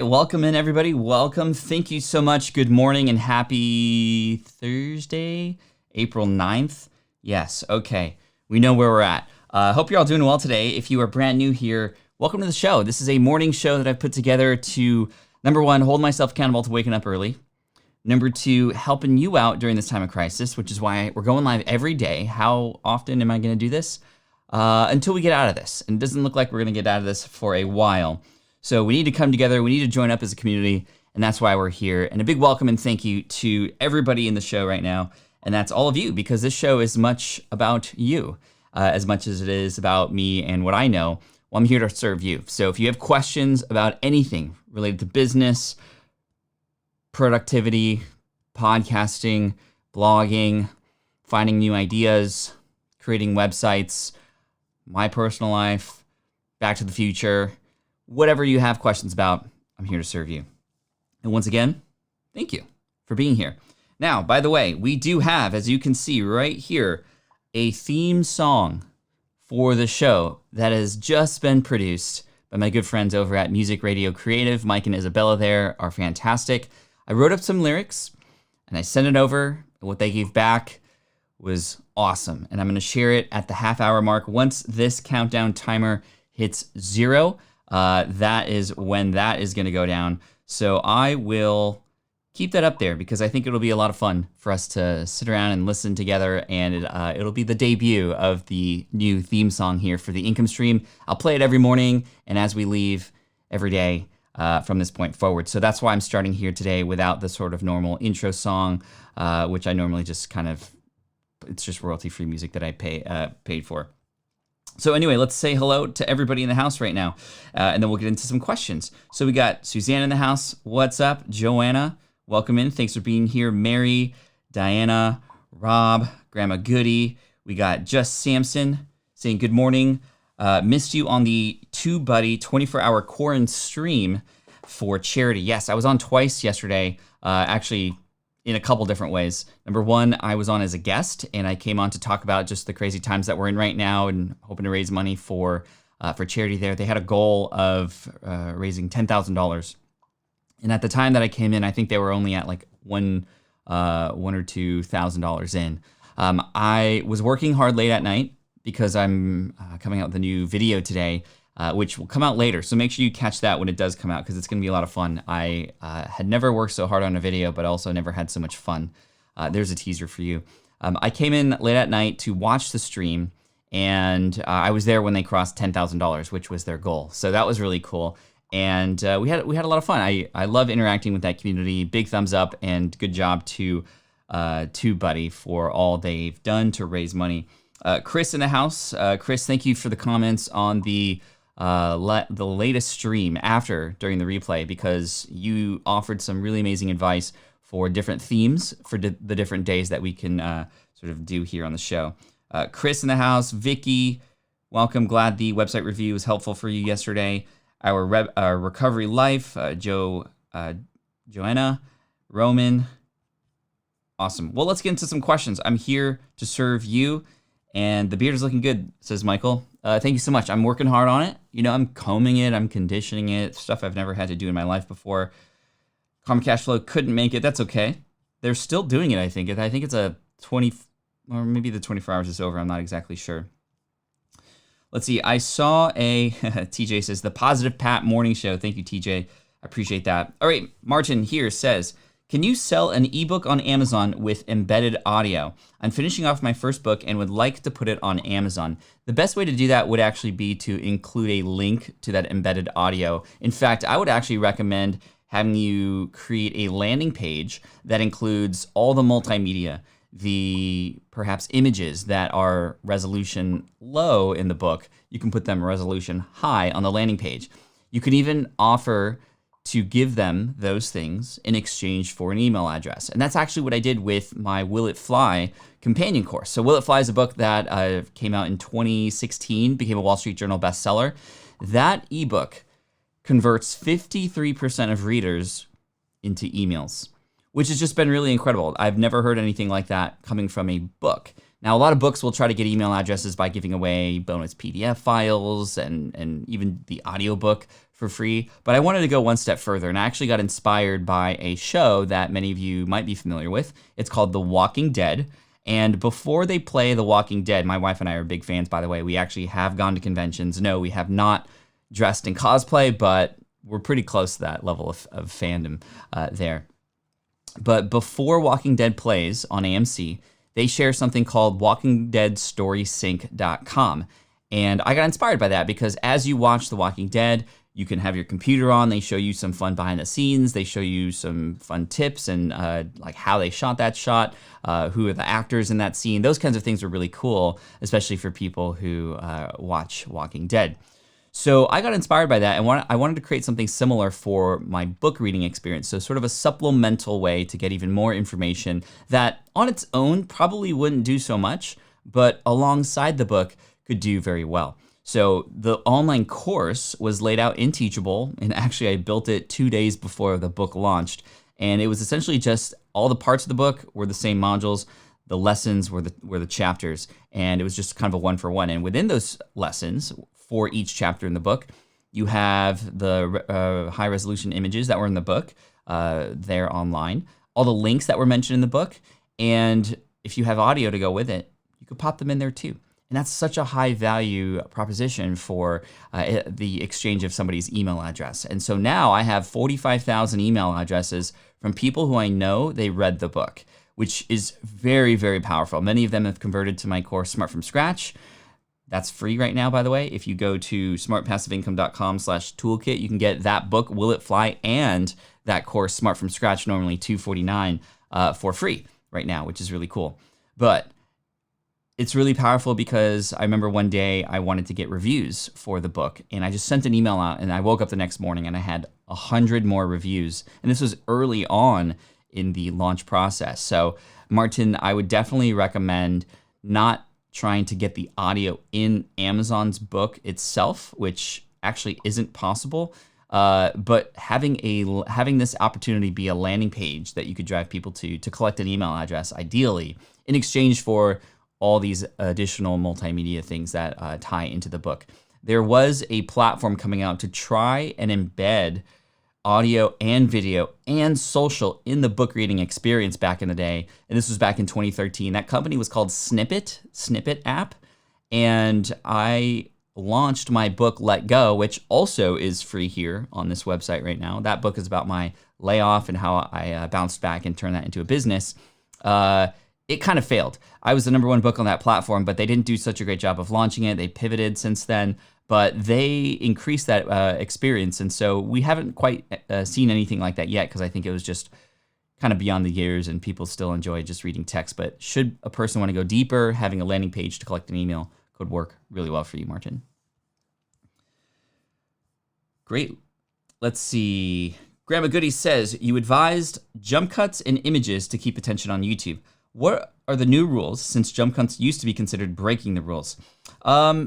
Welcome in, everybody. Welcome. Thank you so much. Good morning and happy Thursday, April 9th. Yes, okay. We know where we're at. Hope you're all doing well today. If you are brand new here, welcome to the show. This is a morning show that I've put together to, number one, hold myself accountable to waking up early. Number two, helping you out during this time of crisis, which is why we're going live every day. How often am I going to do this? Until we get out of this. And it doesn't look like we're going to get out of this for a while. So we need to come together, we need to join up as a community, and that's why we're here. And a big welcome and thank you to everybody in the show right now, and that's all of you, because this show is much about you, as much as it is about me and what I know. Well, I'm here to serve you. So if you have questions about anything related to business, productivity, podcasting, blogging, finding new ideas, creating websites, my personal life, Back to the Future, whatever you have questions about, I'm here to serve you. And once again, thank you for being here. Now, by the way, we do have, as you can see right here, a theme song for the show that has just been produced by my good friends over at Music Radio Creative. Mike and Isabella there are fantastic. I wrote up some lyrics and I sent it over, and what they gave back was awesome. And I'm gonna share it at the half-hour mark. Once this countdown timer hits 0, that is when that is going to go down. So I will keep that up there because I think it'll be a lot of fun for us to sit around and listen together, and it'll be the debut of the new theme song here for the income stream. I'll play it every morning and as we leave every day from this point forward. So that's why I'm starting here today without the sort of normal intro song, which I normally just it's just royalty-free music that I paid for. So anyway, let's say hello to everybody in the house right now, and then we'll get into some questions. So we got Suzanne in the house. What's up? Joanna, welcome in. Thanks for being here. Mary, Diana, Rob, Grandma Goody. We got Just Samson saying good morning. Missed you on the TubeBuddy 24-hour quarantine stream for charity. Yes, I was on twice yesterday, actually in a couple different ways. Number one, I was on as a guest, and I came on to talk about just the crazy times that we're in right now and hoping to raise money for charity there. They had a goal of raising $10,000. And at the time that I came in, I think they were only at like $1,000 or $2,000 in. I was working hard late at night because I'm coming out with a new video today, which will come out later. So make sure you catch that when it does come out, because it's going to be a lot of fun. I had never worked so hard on a video, but also never had so much fun. There's a teaser for you. I came in late at night to watch the stream, and I was there when they crossed $10,000, which was their goal. So that was really cool. And we had a lot of fun. I love interacting with that community. Big thumbs up and good job to TubeBuddy for all they've done to raise money. Chris in the house. Chris, thank you for the comments on the latest stream during the replay, because you offered some really amazing advice for different themes for the different days that we can sort of do here on the show. Chris in the house, Vicky, welcome. Glad the website review was helpful for you yesterday. Our recovery life, Joanna, Roman. Awesome. Well, let's get into some questions. I'm here to serve you. And the beard is looking good, says Michael. Thank you so much. I'm working hard on it. You know, I'm combing it, I'm conditioning it, stuff I've never had to do in my life before. Common Cash Flow couldn't make it. That's okay. They're still doing it, I think. I think it's a 20, or maybe the 24 hours is over. I'm not exactly sure. Let's see. I saw TJ says, the Positive Pat Morning Show. Thank you, TJ. I appreciate that. All right, Marcin here says, can you sell an ebook on Amazon with embedded audio? I'm finishing off my first book and would like to put it on Amazon. The best way to do that would actually be to include a link to that embedded audio. In fact, I would actually recommend having you create a landing page that includes all the multimedia, the perhaps images that are resolution low in the book. You can put them resolution high on the landing page. You can even offer to give them those things in exchange for an email address. And that's actually what I did with my Will It Fly companion course. So Will It Fly is a book that came out in 2016, became a Wall Street Journal bestseller. That ebook converts 53% of readers into emails, which has just been really incredible. I've never heard anything like that coming from a book. Now, a lot of books will try to get email addresses by giving away bonus PDF files and even the audiobook for free, but I wanted to go one step further, and I actually got inspired by a show that many of you might be familiar with. It's called The Walking Dead. And before they play The Walking Dead, my wife and I are big fans, by the way. We actually have gone to conventions. No, we have not dressed in cosplay, but we're pretty close to that level of fandom there. But before Walking Dead plays on AMC, they share something called WalkingDeadStorySync.com. And I got inspired by that because as you watch The Walking Dead, you can have your computer on. They show you some fun behind the scenes. They show you some fun tips and like how they shot that shot, who are the actors in that scene. Those kinds of things are really cool, especially for people who watch Walking Dead. So I got inspired by that, and I wanted to create something similar for my book reading experience. So sort of a supplemental way to get even more information that on its own probably wouldn't do so much, but alongside the book could do very well. So the online course was laid out in Teachable, and actually I built it 2 days before the book launched. And it was essentially just all the parts of the book were the same modules, the lessons were the chapters, and it was just kind of a one-for-one. And within those lessons, for each chapter in the book, you have the high-resolution images that were in the book there online, all the links that were mentioned in the book, and if you have audio to go with it, you could pop them in there too. And that's such a high value proposition for the exchange of somebody's email address. And so now I have 45,000 email addresses from people who I know they read the book, which is very, very powerful. Many of them have converted to my course, Smart from Scratch. That's free right now, by the way. If you go to smartpassiveincome.com/toolkit, you can get that book, Will It Fly, and that course, Smart from Scratch, normally $249 for free right now, which is really cool. But it's really powerful because I remember one day I wanted to get reviews for the book, and I just sent an email out, and I woke up the next morning and I had 100 more reviews. And this was early on in the launch process. So Marcin, I would definitely recommend not trying to get the audio in Amazon's book itself, which actually isn't possible, but having this opportunity be a landing page that you could drive people to collect an email address, ideally, in exchange for all these additional multimedia things that tie into the book. There was a platform coming out to try and embed audio and video and social in the book reading experience back in the day. And this was back in 2013. That company was called Snippet app. And I launched my book, Let Go, which also is free here on this website right now. That book is about my layoff and how I bounced back and turned that into a business. It kind of failed. I was the #1 book on that platform, but they didn't do such a great job of launching it. They pivoted since then, but they increased that experience. And so we haven't quite seen anything like that yet, because I think it was just kind of beyond the years and people still enjoy just reading text. But should a person want to go deeper, having a landing page to collect an email could work really well for you, Marcin. Great. Let's see. Grandma Goody says, you advised jump cuts and images to keep attention on YouTube. What are the new rules, since jump cuts used to be considered breaking the rules? I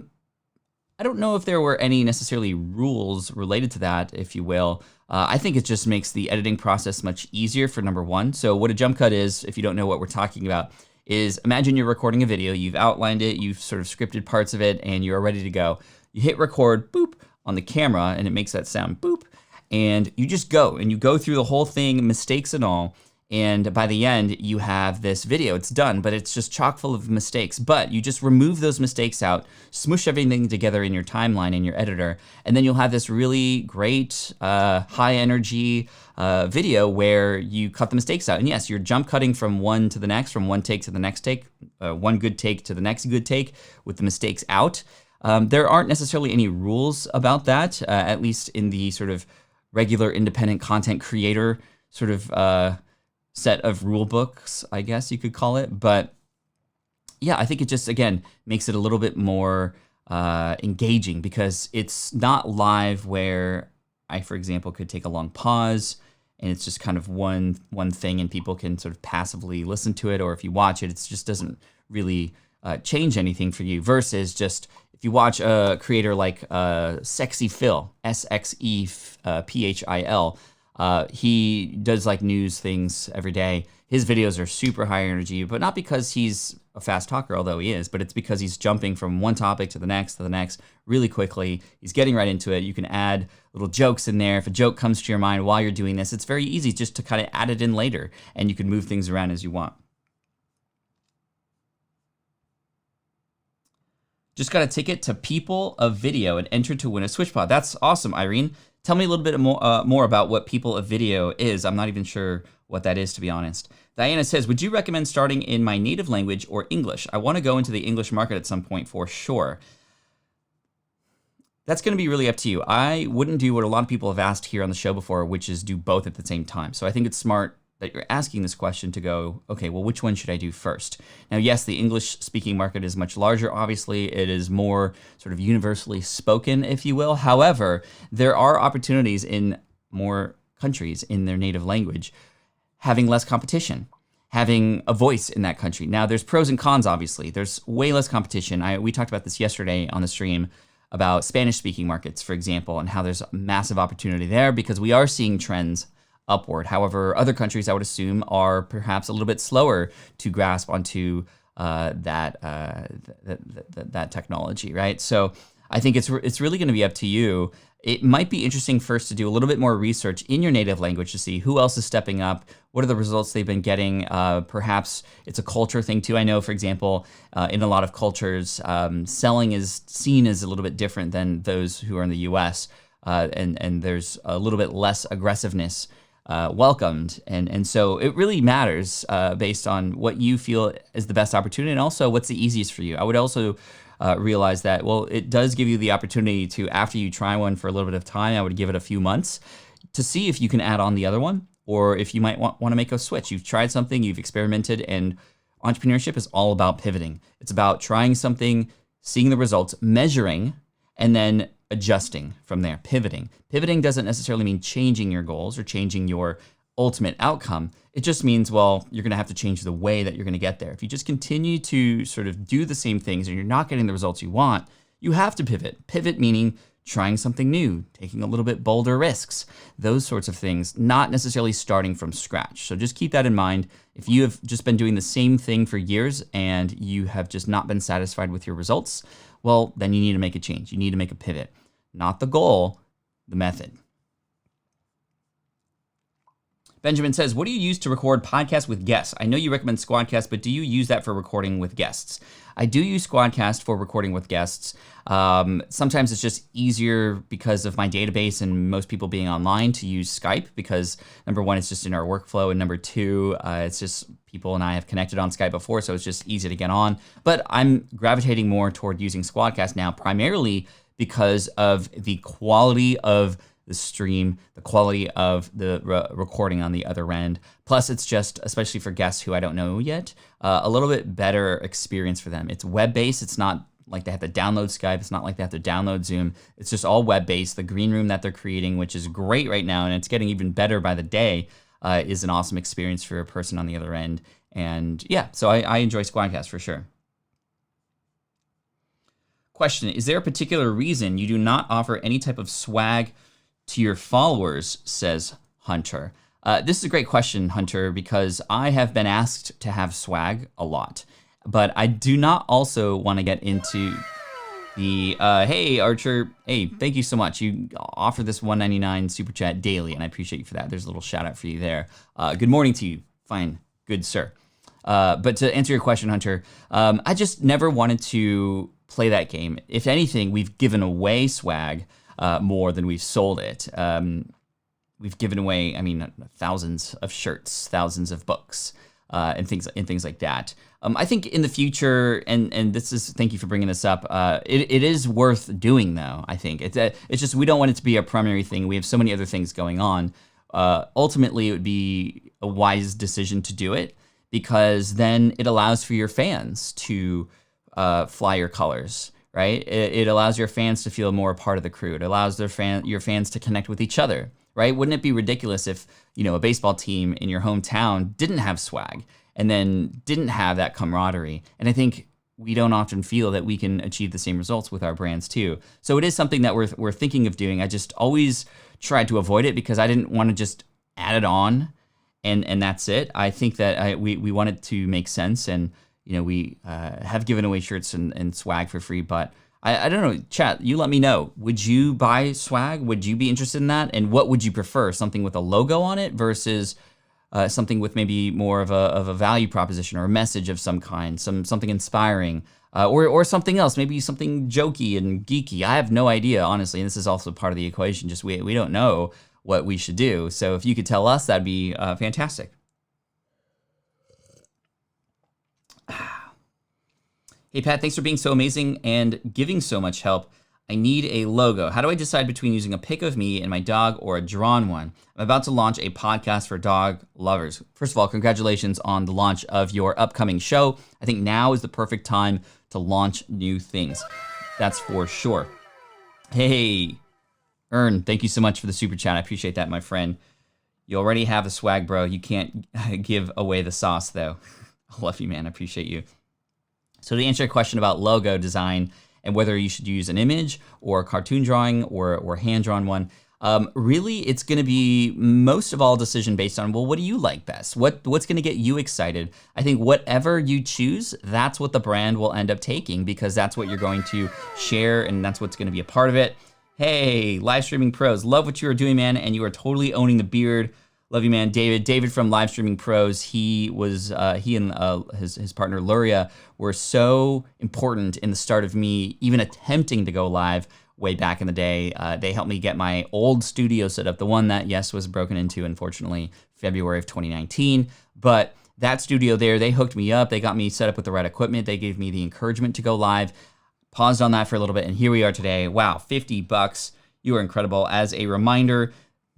don't know if there were any necessarily rules related to that, if you will. I think it just makes the editing process much easier for #1. So what a jump cut is, if you don't know what we're talking about, is imagine you're recording a video, you've outlined it, you've sort of scripted parts of it, and you're ready to go. You hit record, boop, on the camera, and it makes that sound, boop, and you just go, and you go through the whole thing, mistakes and all. And by the end, you have this video. It's done, but it's just chock full of mistakes. But you just remove those mistakes out, smoosh everything together in your timeline in your editor, and then you'll have this really great high energy video where you cut the mistakes out. And yes, you're jump cutting from one to the next, from one take to the next take, one good take to the next good take with the mistakes out. There aren't necessarily any rules about that, at least in the sort of regular independent content creator sort of set of rule books, I guess you could call it. But yeah, I think it just, again, makes it a little bit more engaging, because it's not live where I, for example, could take a long pause and it's just kind of one thing and people can sort of passively listen to it, or if you watch it, it just doesn't really change anything for you, versus just if you watch a creator like Sexy Phil, SXEPHIL, he does like news things every day. His videos are super high energy, but not because he's a fast talker, although he is, but it's because he's jumping from one topic to the next really quickly. He's getting right into it. You can add little jokes in there. If a joke comes to your mind while you're doing this, it's very easy just to kind of add it in later, and you can move things around as you want. Just got a ticket to People of Video and entered to win a SwitchPod. That's awesome, Irene. Tell me a little bit more about what People of Video is. I'm not even sure what that is, to be honest. Diana says, would you recommend starting in my native language or English? I want to go into the English market at some point for sure. That's going to be really up to you. I wouldn't do what a lot of people have asked here on the show before, which is do both at the same time. So I think it's smart that you're asking this question to go, okay, well, which one should I do first? Now, yes, the English-speaking market is much larger. Obviously, it is more sort of universally spoken, if you will. However, there are opportunities in more countries in their native language, having less competition, having a voice in that country. Now, there's pros and cons, obviously. There's way less competition. We talked about this yesterday on the stream about Spanish-speaking markets, for example, and how there's a massive opportunity there because we are seeing trends upward. However, other countries, I would assume, are perhaps a little bit slower to grasp onto that technology, right? So I think it's really going to be up to you. It might be interesting first to do a little bit more research in your native language to see who else is stepping up, what are the results they've been getting. Perhaps it's a culture thing too. I know, for example, in a lot of cultures, selling is seen as a little bit different than those who are in the US, and there's a little bit less aggressiveness welcomed. And so it really matters based on what you feel is the best opportunity and also what's the easiest for you. I would also realize that, well, it does give you the opportunity to, after you try one for a little bit of time, I would give it a few months to see if you can add on the other one or if you might want to make a switch. You've tried something, you've experimented, and entrepreneurship is all about pivoting. It's about trying something, seeing the results, measuring, and then adjusting from there, pivoting. Pivoting doesn't necessarily mean changing your goals or changing your ultimate outcome. It just means, well, you're going to have to change the way that you're going to get there. If you just continue to sort of do the same things and you're not getting the results you want, you have to pivot. Pivot meaning trying something new, taking a little bit bolder risks, those sorts of things, not necessarily starting from scratch. So just keep that in mind. If you have just been doing the same thing for years and you have just not been satisfied with your results, well, then you need to make a change. You need to make a pivot. Not the goal, the method. Benjamin says, what do you use to record podcasts with guests? I know you recommend Squadcast, but do you use that for recording with guests? I do use Squadcast for recording with guests. Sometimes it's just easier because of my database and most people being online to use Skype because, number one, it's just in our workflow, and number two, it's just people and I have connected on Skype before, so it's just easy to get on. But I'm gravitating more toward using Squadcast now, primarily because of the quality of the stream, the quality of the recording on the other end. Plus, it's just, especially for guests who I don't know yet, a little bit better experience for them. It's web-based. It's not like they have to download Skype. It's not like they have to download Zoom. It's just all web-based. The green room that they're creating, which is great right now, and it's getting even better by the day, is an awesome experience for a person on the other end. And yeah, so I enjoy Squadcast for sure. Question, is there a particular reason you do not offer any type of swag to your followers, says Hunter? This is a great question, Hunter, because I have been asked to have swag a lot, but I do not also want to get into the, hey, Archer, hey, thank you so much. You offer this $1.99 super chat daily, and I appreciate you for that. There's a little shout out for you there. Good morning to you. Fine. Good, sir. But to answer your question, Hunter, I just never wanted to play that game. If anything, we've given away swag more than we've sold it. We've given away, thousands of shirts, thousands of books, and things like that. I think in the future, and this is, thank you for bringing this up. It is worth doing, though. I think it's just we don't want it to be a primary thing. We have so many other things going on. Ultimately, it would be a wise decision to do it because then it allows for your fans to fly your colors. Right? It allows your fans to feel more a part of the crew. It allows your fans to connect with each other, right? Wouldn't it be ridiculous if, a baseball team in your hometown didn't have swag and then didn't have that camaraderie? And I think we don't often feel that we can achieve the same results with our brands too. So it is something that we're thinking of doing. I just always tried to avoid it because I didn't want to just add it on and that's it. I think that we want it to make sense, and we have given away shirts and swag for free, but I don't know, chat, you let me know. Would you buy swag? Would you be interested in that? And what would you prefer? Something with a logo on it versus something with maybe more of a value proposition or a message of some kind, something inspiring, or something else, maybe something jokey and geeky. I have no idea, honestly, and this is also part of the equation. Just we don't know what we should do. So if you could tell us, that'd be fantastic. Hey, Pat, thanks for being so amazing and giving so much help. I need a logo. How do I decide between using a pic of me and my dog or a drawn one? I'm about to launch a podcast for dog lovers. First of all, congratulations on the launch of your upcoming show. I think now is the perfect time to launch new things. That's for sure. Hey, Ern, thank you so much for the super chat. I appreciate that, my friend. You already have the swag, bro. You can't give away the sauce, though. I love you, man. I appreciate you. So to answer your question about logo design and whether you should use an image or a cartoon drawing or hand-drawn one, really it's going to be most of all a decision based on, well, what do you like best? What's going to get you excited? I think whatever you choose, that's what the brand will end up taking, because that's what you're going to share and that's what's going to be a part of it. Hey, live streaming pros, love what you are doing, man, and you are totally owning the beard. Love you, man. David from Live Streaming Pros, he and his partner Luria were so important in the start of me even attempting to go live way back in the day. They helped me get my old studio set up, the one that, yes, was broken into, unfortunately, February of 2019. But that studio there, they hooked me up. They got me set up with the right equipment. They gave me the encouragement to go live. Paused on that for a little bit, and here we are today. Wow, $50. You are incredible. As a reminder,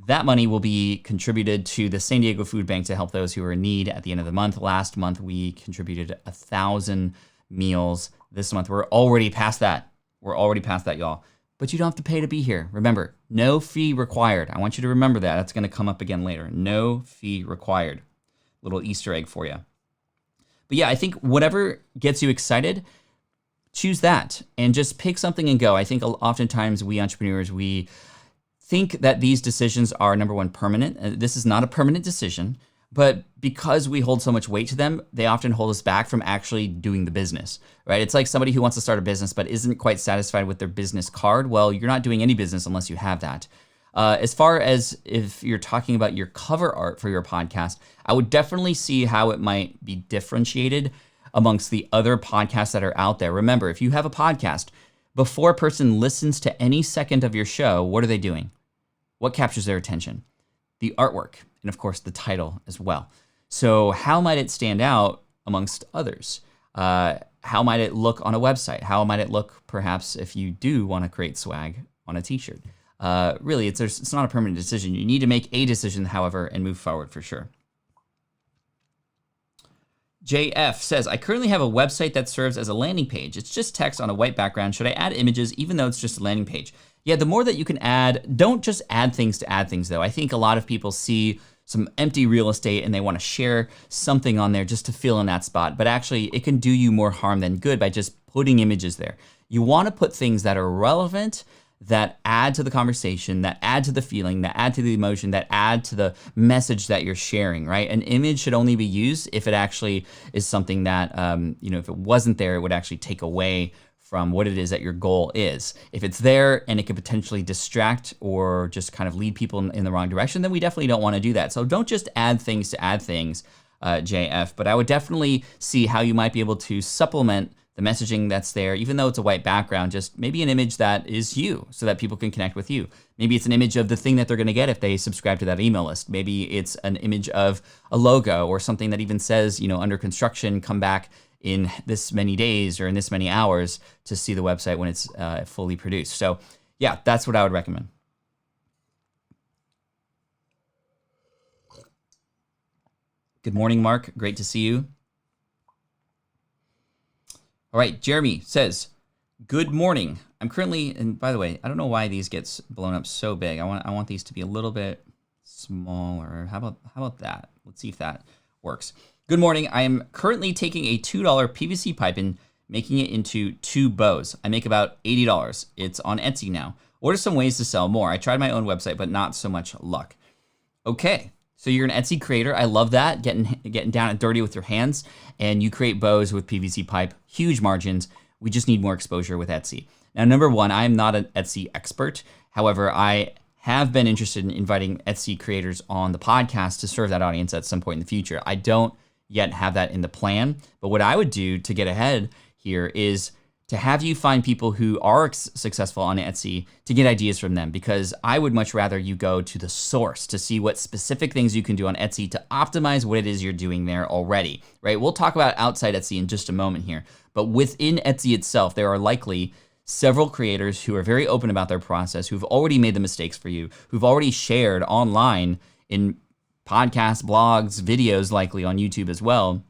that money will be contributed to the San Diego Food Bank to help those who are in need at the end of the month. Last month, we contributed 1,000 meals. This month, we're already past that. We're already past that, y'all. But you don't have to pay to be here. Remember, no fee required. I want you to remember that. That's going to come up again later. No fee required. Little Easter egg for you. But yeah, I think whatever gets you excited, choose that and just pick something and go. I think oftentimes we entrepreneurs, we think that these decisions are, number one, permanent. This is not a permanent decision, but because we hold so much weight to them, they often hold us back from actually doing the business, right? It's like somebody who wants to start a business but isn't quite satisfied with their business card. Well, you're not doing any business unless you have that. As far as if you're talking about your cover art for your podcast, I would definitely see how it might be differentiated amongst the other podcasts that are out there. Remember, if you have a podcast, before a person listens to any second of your show, what are they doing? What captures their attention? The artwork, and of course the title as well. So how might it stand out amongst others? How might it look on a website? How might it look perhaps if you do want to create swag on a t-shirt? Really, it's not a permanent decision. You need to make a decision, however, and move forward for sure. JF says, I currently have a website that serves as a landing page. It's just text on a white background. Should I add images even though it's just a landing page? Yeah, the more that you can add, don't just add things to add things though. I think a lot of people see some empty real estate and they want to share something on there just to fill in that spot. But actually it can do you more harm than good by just putting images there. You want to put things that are relevant, that add to the conversation, that add to the feeling, that add to the emotion, that add to the message that you're sharing, right? An image should only be used if it actually is something that, if it wasn't there, it would actually take away from what it is that your goal is. If it's there and it could potentially distract or just kind of lead people in the wrong direction, then we definitely don't want to do that. So don't just add things to add things, JF, but I would definitely see how you might be able to supplement the messaging that's there, even though it's a white background, just maybe an image that is you so that people can connect with you. Maybe it's an image of the thing that they're going to get if they subscribe to that email list. Maybe it's an image of a logo or something that even says, under construction, come back in this many days or in this many hours to see the website when it's fully produced. So yeah, that's what I would recommend. Good morning, Mark. Great to see you. All right, Jeremy says, good morning. I'm currently, and by the way, I don't know why these gets blown up so big. I want these to be a little bit smaller. How about that? Let's see if that works. Good morning. I am currently taking a $2 PVC pipe and making it into 2 bows. I make about $80. It's on Etsy now. What are some ways to sell more? I tried my own website, but not so much luck. Okay, So you're an Etsy creator. I love that, getting down and dirty with your hands, and you create bows with PVC pipe, huge margins. We just need more exposure with Etsy. Now, number one, I am not an Etsy expert. However, I have been interested in inviting Etsy creators on the podcast to serve that audience at some point in the future. I don't yet have that in the plan, but what I would do to get ahead here is to have you find people who are successful on Etsy to get ideas from them, because I would much rather you go to the source to see what specific things you can do on Etsy to optimize what it is you're doing there already, right? We'll talk about outside Etsy in just a moment here, but within Etsy itself, there are likely several creators who are very open about their process, who've already made the mistakes for you, who've already shared online in podcasts, blogs, videos, likely on YouTube as well,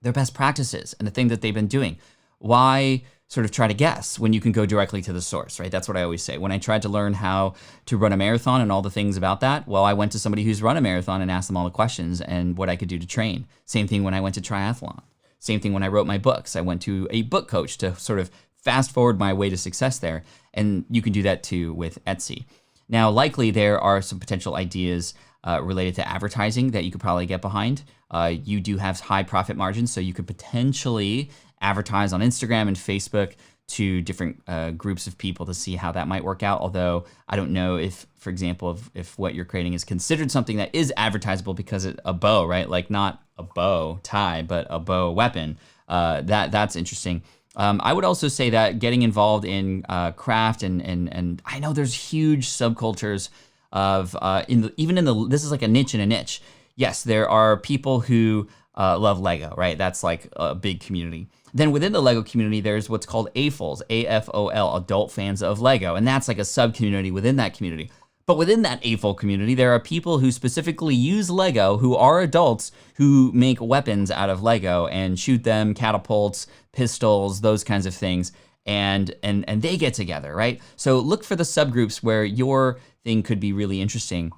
their best practices and the thing that they've been doing. Why sort of try to guess when you can go directly to the source, right? That's what I always say. When I tried to learn how to run a marathon and all the things about that, well, I went to somebody who's run a marathon and asked them all the questions and what I could do to train. Same thing when I went to triathlon. Same thing when I wrote my books. I went to a book coach to sort of fast forward my way to success there. And you can do that too with Etsy. Now, likely there are some potential ideas related to advertising that you could probably get behind. You do have high profit margins, so you could potentially advertise on Instagram and Facebook to different groups of people to see how that might work out. Although I don't know if, for example, if what you're creating is considered something that is advertisable because it's a bow, right? Like not a bow tie, but a bow weapon. That's interesting. I would also say that getting involved in craft and I know there's huge subcultures of this is like a niche in a niche. Yes, there are people who love Lego, right? That's like a big community. Then within the Lego community, there's what's called AFOLs, AFOL, adult fans of Lego. And that's like a sub-community within that community. But within that AFOL community, there are people who specifically use Lego, who are adults, who make weapons out of Lego and shoot them, catapults, pistols, those kinds of things. And they get together, right? So look for the subgroups where your thing could be really interesting.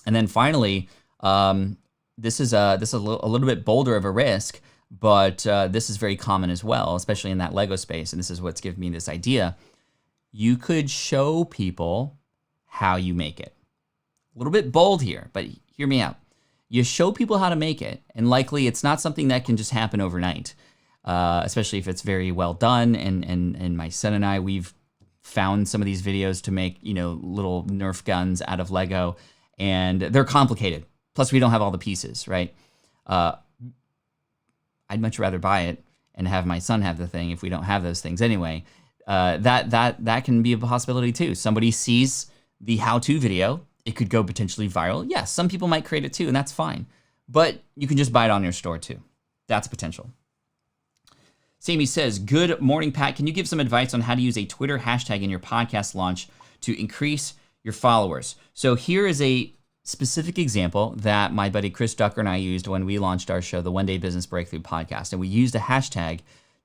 And then finally, this is a little bit bolder of a risk, but this is very common as well, especially in that Lego space. And this is what's given me this idea. You could show people how you make it. A little bit bold here, but hear me out. You show people how to make it, and likely it's not something that can just happen overnight, especially if it's very well done. And my son and I, we've found some of these videos to make, little Nerf guns out of Lego, and they're complicated. Plus, we don't have all the pieces, right? I'd much rather buy it and have my son have the thing if we don't have those things anyway. That can be a possibility too. Somebody sees the how-to video, it could go potentially viral. Yes, some people might create it too, and that's fine. But you can just buy it on your store too. That's potential. Sammy says, good morning, Pat. Can you give some advice on how to use a Twitter hashtag in your podcast launch to increase your followers? So here is a specific example that my buddy Chris Ducker and I used when we launched our show, the One Day Business Breakthrough podcast. And we used a hashtag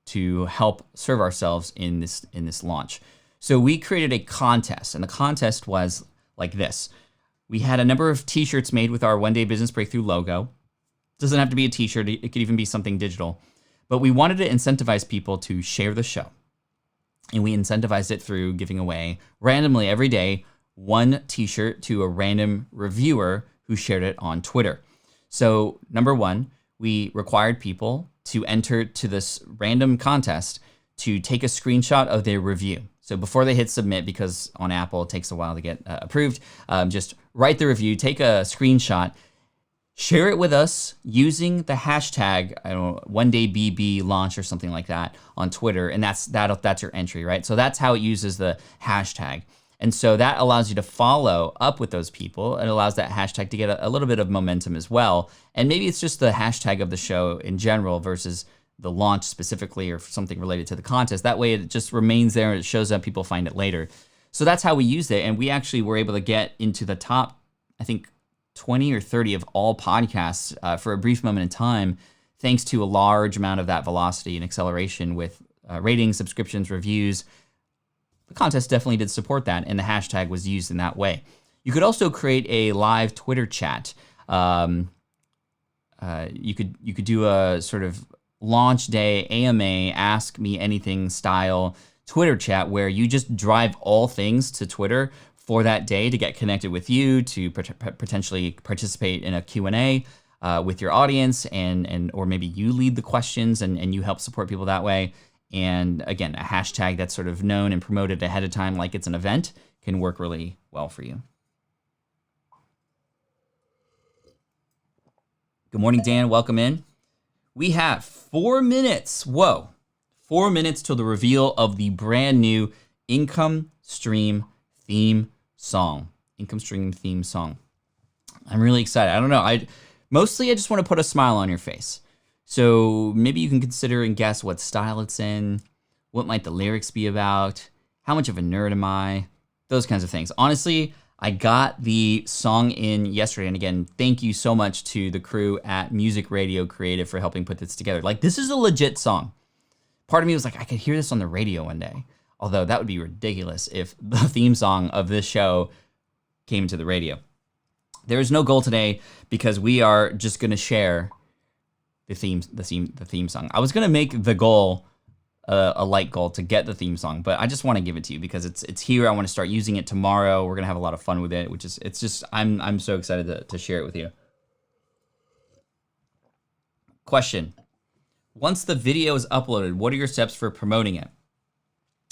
to help serve ourselves in this launch. So we created a contest, and the contest was like this. We had a number of t-shirts made with our One Day Business Breakthrough logo. Doesn't have to be a t-shirt, it could even be something digital. But we wanted to incentivize people to share the show. And we incentivized it through giving away randomly every day one t-shirt to a random reviewer who shared it on Twitter. So number one, we required people to enter to this random contest to take a screenshot of their review. So before they hit submit, because on Apple it takes a while to get approved, just write the review, take a screenshot, share it with us using the hashtag, I don't know, One Day BB launch or something like that on Twitter, and that's your entry, right? So that's how it uses the hashtag. And so that allows you to follow up with those people. It allows that hashtag to get a little bit of momentum as well. And maybe it's just the hashtag of the show in general versus the launch specifically or something related to the contest. That way it just remains there and it shows up, people find it later. So that's how we used it. And we actually were able to get into the top, I think, 20 or 30 of all podcasts for a brief moment in time, thanks to a large amount of that velocity and acceleration with ratings, subscriptions, reviews. The contest definitely did support that, and the hashtag was used in that way. You could also create a live Twitter chat. You could do a sort of launch day AMA, ask me anything style Twitter chat where you just drive all things to Twitter for that day to get connected with you, to potentially participate in a Q&A with your audience, and or maybe you lead the questions and you help support people that way. And again, a hashtag that's sort of known and promoted ahead of time like it's an event can work really well for you. Good morning, Dan. Welcome in. We have 4 minutes. Whoa. 4 minutes till the reveal of the brand new income stream theme song. Income stream theme song. I'm really excited. I don't know. I just want to put a smile on your face. So maybe you can consider and guess what style it's in. What might the lyrics be about? How much of a nerd am I? Those kinds of things. Honestly, I got the song in yesterday. And again, thank you so much to the crew at Music Radio Creative for helping put this together. Like, this is a legit song. Part of me was like, I could hear this on the radio one day. Although that would be ridiculous if the theme song of this show came to the radio. There is no goal today because we are just going to share the theme song. I was going to make the goal a light goal to get the theme song, but I just want to give it to you because it's here. I want to start using it tomorrow. We're going to have a lot of fun with it, I'm so excited to share it with you. Question. Once the video is uploaded, what are your steps for promoting it?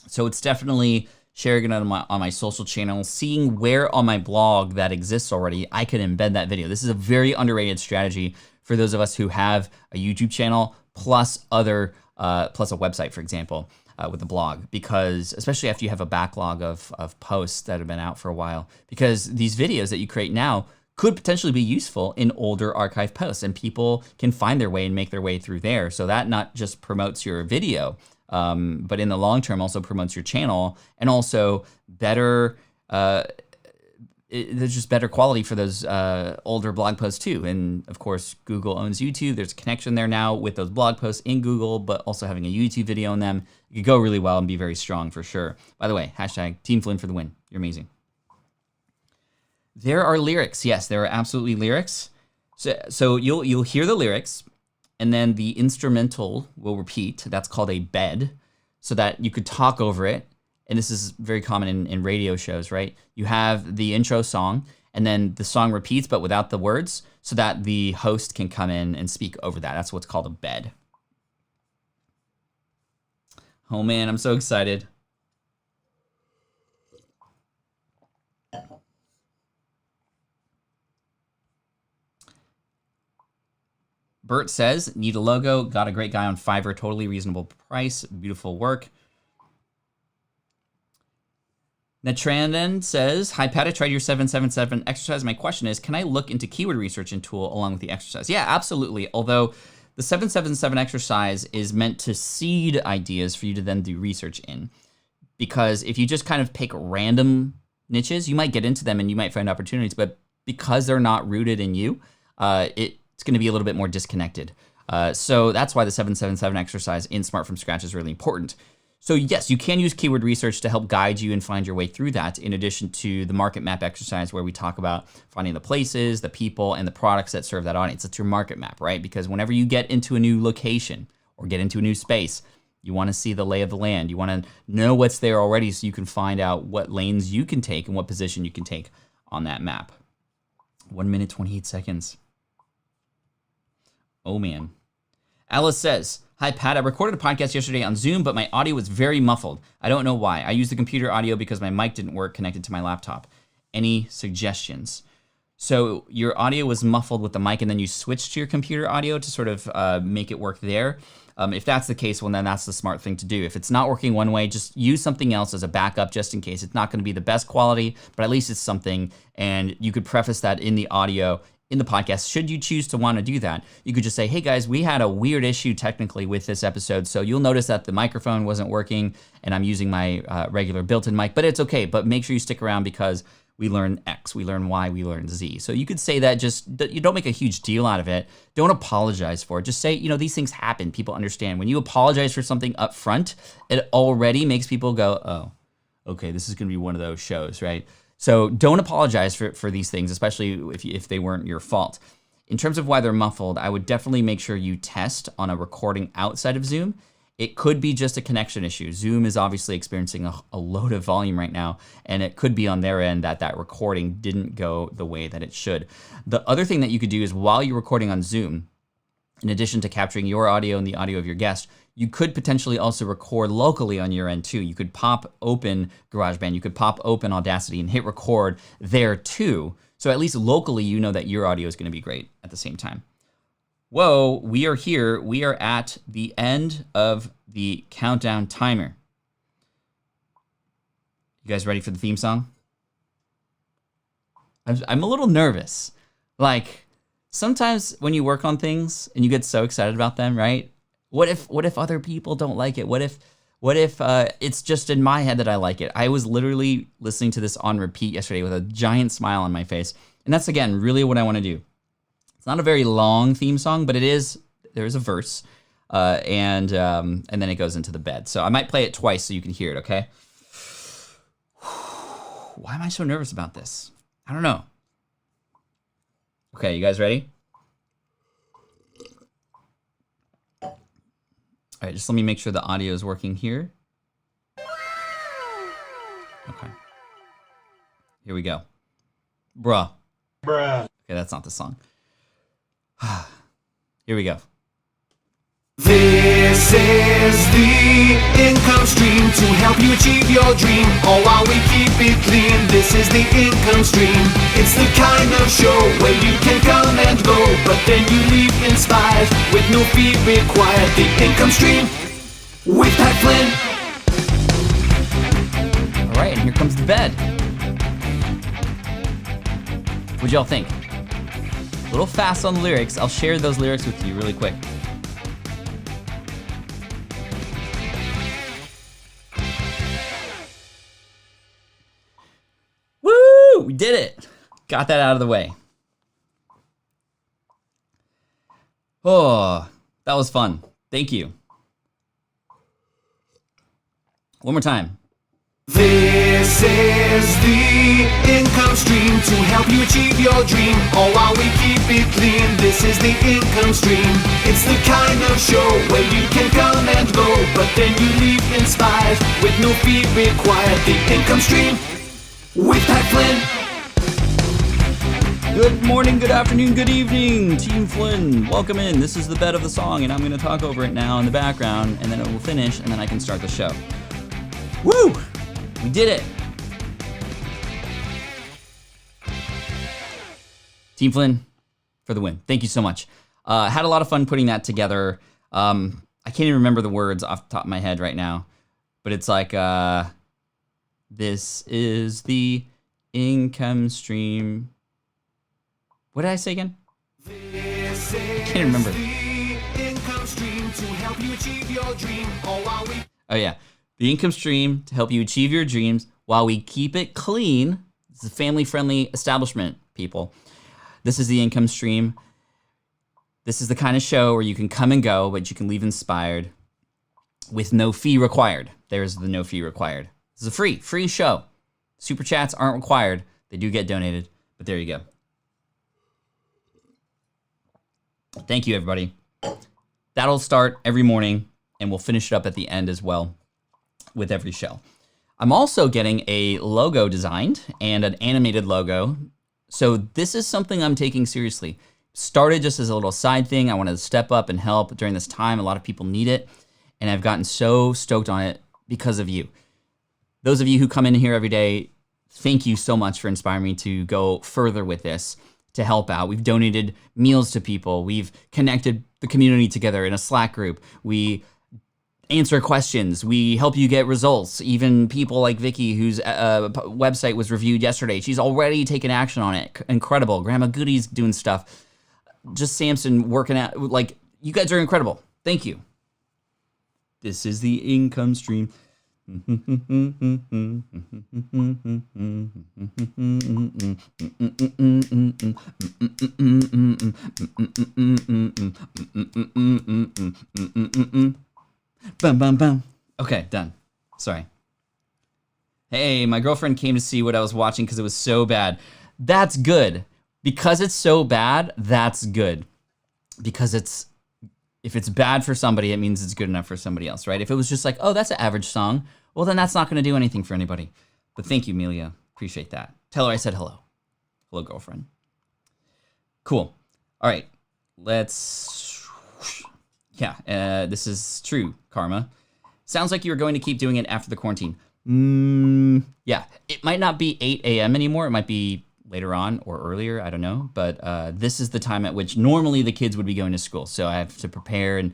So it's definitely sharing it on my social channel, seeing where on my blog that exists already, I can embed that video. This is a very underrated strategy for those of us who have a YouTube channel plus plus a website, for example, with a blog, because especially after you have a backlog of posts that have been out for a while, because these videos that you create now could potentially be useful in older archive posts, and people can find their way and make their way through there. So that not just promotes your video, but in the long term also promotes your channel, and also better, there's just better quality for those older blog posts too. And of course, Google owns YouTube. There's a connection there now with those blog posts in Google, but also having a YouTube video on them. It could go really well and be very strong for sure. By the way, hashtag Team Flynn for the win. You're amazing. There are lyrics. Yes, there are absolutely lyrics. So you'll hear the lyrics, and then the instrumental will repeat. That's called a bed, so that you could talk over it. And this is very common in radio shows, right? You have the intro song, and then the song repeats, but without the words, so that the host can come in and speak over that. That's what's called a bed. Oh man, I'm so excited. Bert says, need a logo, got a great guy on Fiverr, totally reasonable price, beautiful work. Natranden says, hi Pat, I tried your 777 exercise. My question is, can I look into keyword research and tool along with the exercise? Yeah, absolutely. Although the 777 exercise is meant to seed ideas for you to then do research in. Because if you just kind of pick random niches, you might get into them and you might find opportunities, but because they're not rooted in you, it's going to be a little bit more disconnected. So that's why the 777 exercise in Smart from Scratch is really important. So yes, you can use keyword research to help guide you and find your way through that, in addition to the market map exercise where we talk about finding the places, the people, and the products that serve that audience. It's your market map, right? Because whenever you get into a new location or get into a new space, you want to see the lay of the land. You want to know what's there already so you can find out what lanes you can take and what position you can take on that map. 1 minute, 28 seconds. Oh man. Alice says, hi Pat, I recorded a podcast yesterday on Zoom, but my audio was very muffled. I don't know why. I used the computer audio because my mic didn't work connected to my laptop. Any suggestions? So your audio was muffled with the mic and then you switched to your computer audio to sort of make it work there. If that's the case, well then that's the smart thing to do. If it's not working one way, just use something else as a backup just in case. It's not going to be the best quality, but at least it's something, and you could preface that in the audio in the podcast. Should you choose to want to do that, you could just say, hey guys, we had a weird issue technically with this episode, so you'll notice that the microphone wasn't working and I'm using my regular built-in mic, but it's okay. But make sure you stick around because we learn X, we learn Y, we learn Z. So you could say that, just you don't make a huge deal out of it. Don't apologize for it. Just say, these things happen. People understand. When you apologize for something up front, it already makes people go, oh, okay, this is going to be one of those shows, right? So don't apologize for these things, especially if they weren't your fault. In terms of why they're muffled, I would definitely make sure you test on a recording outside of Zoom It could be just a connection issue. Zoom is obviously experiencing a load of volume right now, and it could be on their end that recording didn't go the way that it should. The other thing that you could do is while you're recording on Zoom, in addition to capturing your audio and the audio of your guest, you could potentially also record locally on your end too. You could pop open GarageBand, you could pop open Audacity and hit record there too. So at least locally, you know that your audio is gonna be great at the same time. Whoa, we are here. We are at the end of the countdown timer. You guys ready for the theme song? I'm a little nervous. Like, sometimes when you work on things and you get so excited about them, right? What if other people don't like it? What if it's just in my head that I like it? I was literally listening to this on repeat yesterday with a giant smile on my face. And that's, again, really what I want to do. It's not a very long theme song, but there is a verse, and then it goes into the bed. So I might play it twice so you can hear it, okay? Why am I so nervous about this? I don't know. Okay, you guys ready? All right, just let me make sure the audio is working here. Okay. Here we go. Bruh. Okay, that's not the song. Here we go. This is the income stream to help you achieve your dream, all while we keep it clean. This is the income stream. It's the kind of show where you can come and go, but then you leave inspired with no fee required. The income stream with Pat Flynn. All right, and here comes the bed. What'd y'all think? A little fast on the lyrics. I'll share those lyrics with you really quick. Woo! We did it. Got that out of the way. Oh, that was fun. Thank you. One more time. This is the income stream to help you achieve your dream, all while we keep it clean. This is the income stream. It's the kind of show where you can come and go, but then you leave inspired with no fee required. The income stream with Pat Flynn. Good morning, good afternoon, good evening, Team Flynn. Welcome in. This is the bed of the song, and I'm going to talk over it now in the background, and then it will finish, and then I can start the show. Woo! We did it. Team Flynn for the win. Thank you so much. Had a lot of fun putting that together. I can't even remember the words off the top of my head right now, but it's like, this is the income stream. What did I say again? Can't remember. Oh yeah, the income stream to help you achieve your dreams while we keep it clean. It's a family-friendly establishment, people. This is the income stream. This is the kind of show where you can come and go, but you can leave inspired with no fee required. There's the no fee required. This is a free show. Super chats aren't required. They do get donated, but there you go. Thank you, everybody. That'll start every morning, and we'll finish it up at the end as well with every show. I'm also getting a logo designed and an animated logo. So this is something I'm taking seriously. Started just as a little side thing. I wanted to step up and help during this time. A lot of people need it, and I've gotten so stoked on it because of you. Those of you who come in here every day, thank you so much for inspiring me to go further with this, to help out. We've donated meals to people. We've connected the community together in a Slack group. We answer questions. We help you get results. Even people like Vicky, whose website was reviewed yesterday, she's already taken action on it. Incredible. Grandma Goody's doing stuff. Just Samson working out. Like, you guys are incredible. Thank you. This is the income stream. Bum, bum, bum. Okay, done. Sorry. Hey, my girlfriend came to see what I was watching because it was so bad. That's good. Because it's so bad, that's good. Because it's if it's bad for somebody, it means it's good enough for somebody else, right? If it was just like, oh, that's an average song, well, then that's not going to do anything for anybody. But thank you, Amelia. Appreciate that. Tell her I said hello. Hello, girlfriend. Cool. All right. This is true, Karma. Sounds like you were going to keep doing it after the quarantine. Yeah, it might not be 8 a.m. anymore. It might be later on or earlier. I don't know. But this is the time at which normally the kids would be going to school. So I have to prepare and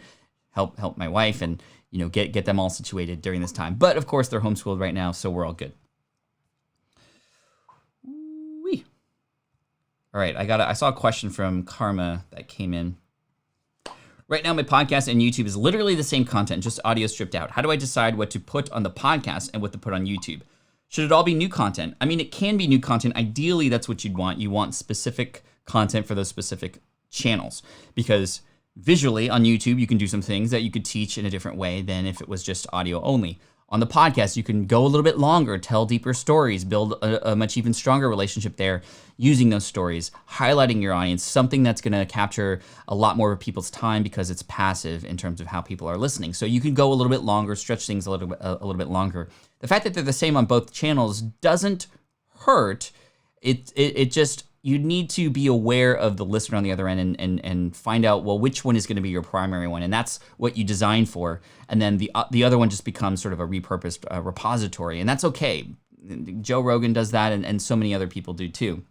help my wife and get them all situated during this time. But of course, they're homeschooled right now, so we're all good. Wee. All right, I saw a question from Karma that came in. Right now, my podcast and YouTube is literally the same content, just audio stripped out. How do I decide what to put on the podcast and what to put on YouTube? Should it all be new content? I mean, it can be new content. Ideally, that's what you'd want. You want specific content for those specific channels, because visually on YouTube, you can do some things that you could teach in a different way than if it was just audio only. On the podcast, you can go a little bit longer, tell deeper stories, build a much even stronger relationship there using those stories, highlighting your audience, something that's going to capture a lot more of people's time because it's passive in terms of how people are listening. So you can go a little bit longer, stretch things a little bit longer. The fact that they're the same on both channels doesn't hurt. It just, you need to be aware of the listener on the other end and find out, well, which one is going to be your primary one. And that's what you design for. And then the other one just becomes sort of a repurposed repository. And that's okay. Joe Rogan does that, and so many other people do too.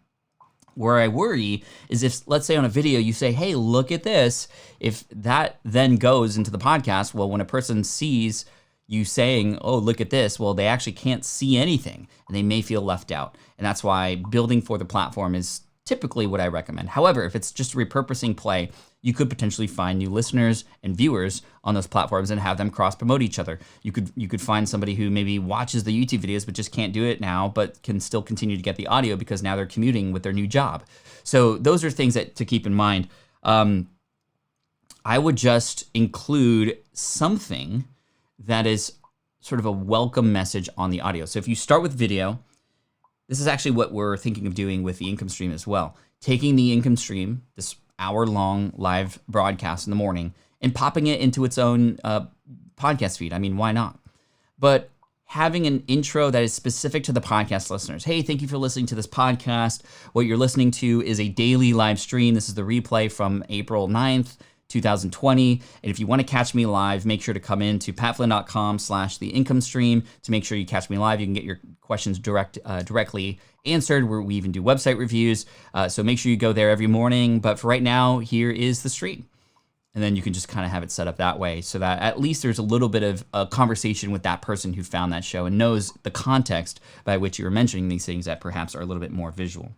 Where I worry is if, let's say on a video, you say, hey, look at this. If that then goes into the podcast, well, when a person sees you saying, oh, look at this, well, they actually can't see anything and they may feel left out. And that's why building for the platform is typically what I recommend. However, if it's just repurposing play, you could potentially find new listeners and viewers on those platforms and have them cross-promote each other. You could find somebody who maybe watches the YouTube videos but just can't do it now, but can still continue to get the audio because now they're commuting with their new job. So those are things to keep in mind. I would just include something that is sort of a welcome message on the audio. So if you start with video, this is actually what we're thinking of doing with the income stream as well. Taking the income stream, this hour-long live broadcast in the morning, and popping it into its own podcast feed. I mean, why not? But having an intro that is specific to the podcast listeners. Hey, thank you for listening to this podcast. What you're listening to is a daily live stream. This is the replay from April 9th, 2020. And if you want to catch me live, make sure to come in to patflynn.com/theincomestream to make sure you catch me live. You can get your questions directly answered, where we even do website reviews. So make sure you go there every morning. But for right now, here is the stream. And then you can just kind of have it set up that way so that at least there's a little bit of a conversation with that person who found that show and knows the context by which you were mentioning these things that perhaps are a little bit more visual.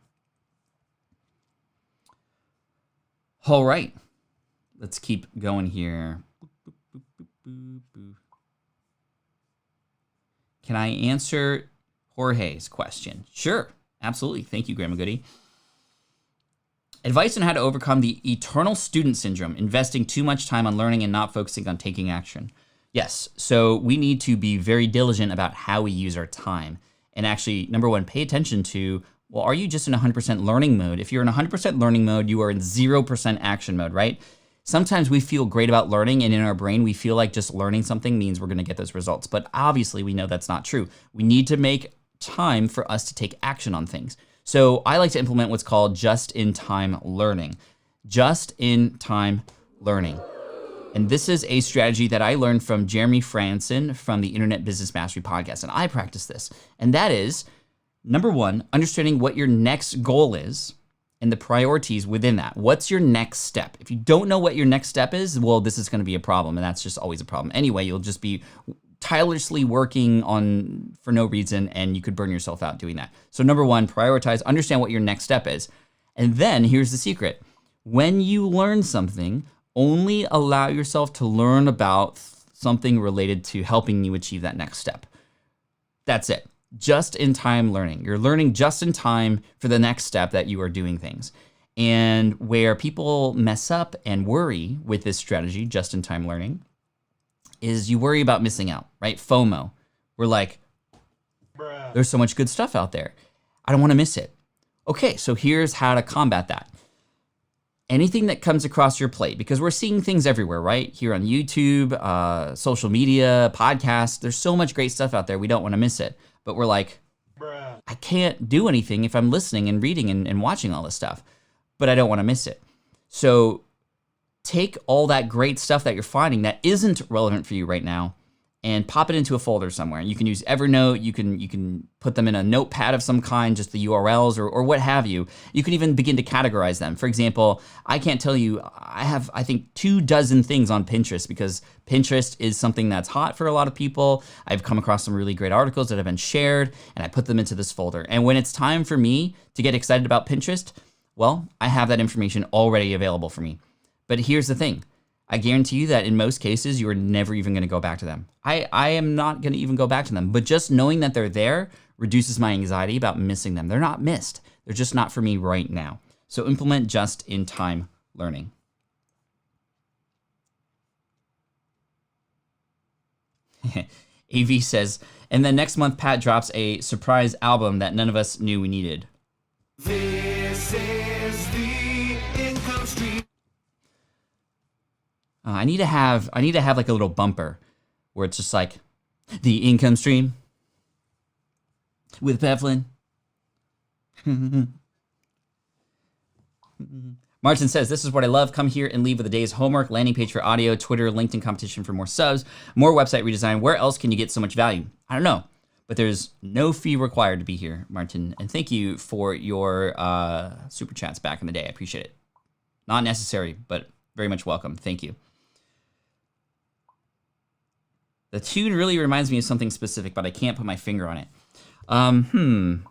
All right. Let's keep going here. Can I answer Jorge's question? Sure, absolutely. Thank you, Grandma Goody. Advice on how to overcome the eternal student syndrome, investing too much time on learning and not focusing on taking action. Yes, so we need to be very diligent about how we use our time. And actually, number one, pay attention to, well, are you just in 100% learning mode? If you're in 100% learning mode, you are in 0% action mode, right? Sometimes we feel great about learning, and in our brain, we feel like just learning something means we're going to get those results. But obviously, we know that's not true. We need to make time for us to take action on things. So I like to implement what's called just-in-time learning. Just-in-time learning. And this is a strategy that I learned from Jeremy Franson from the Internet Business Mastery Podcast, and I practice this. And that is, number one, understanding what your next goal is and the priorities within that. What's your next step? If you don't know what your next step is, well, this is going to be a problem, and that's just always a problem. Anyway, you'll just be tirelessly working on for no reason, and you could burn yourself out doing that. So number one, prioritize, understand what your next step is. And then here's the secret. When you learn something, only allow yourself to learn about something related to helping you achieve that next step. That's it. Just-in-time learning. You're learning just in time for the next step that you are doing things. And where people mess up and worry with this strategy, just-in-time learning, is you worry about missing out, right? FOMO. We're like, there's so much good stuff out there. I don't want to miss it. Okay, so here's how to combat that. anything that comes across your plate, because we're seeing things everywhere, right? Here on YouTube, social media, podcasts, there's so much great stuff out there. We don't want to miss it. But we're like, I can't do anything if I'm listening and reading and watching all this stuff, but I don't want to miss it. So take all that great stuff that you're finding that isn't relevant for you right now and pop it into a folder somewhere. You can use Evernote, you can put them in a notepad of some kind, just the URLs or what have you. You can even begin to categorize them. For example, I can't tell you, I have, I think, 24 things on Pinterest because Pinterest is something that's hot for a lot of people. I've come across some really great articles that have been shared and I put them into this folder. And when it's time for me to get excited about Pinterest, well, I have that information already available for me. But here's the thing. I guarantee you that in most cases, you are never even going to go back to them. I am not going to even go back to them. But just knowing that they're there reduces my anxiety about missing them. They're not missed. They're just not for me right now. So implement just-in-time learning. AV says, and then next month, Pat drops a surprise album that none of us knew we needed. This is the income stream. I need to have like a little bumper where it's just like the income stream with Pat Flynn. Marcin says, this is what I love. Come here and leave with a day's homework, landing page for audio, Twitter, LinkedIn competition for more subs, more website redesign. Where else can you get so much value? I don't know, but there's no fee required to be here, Martin. And thank you for your super chats back in the day. I appreciate it. Not necessary, but very much welcome. Thank you. The tune really reminds me of something specific, but I can't put my finger on it. I'm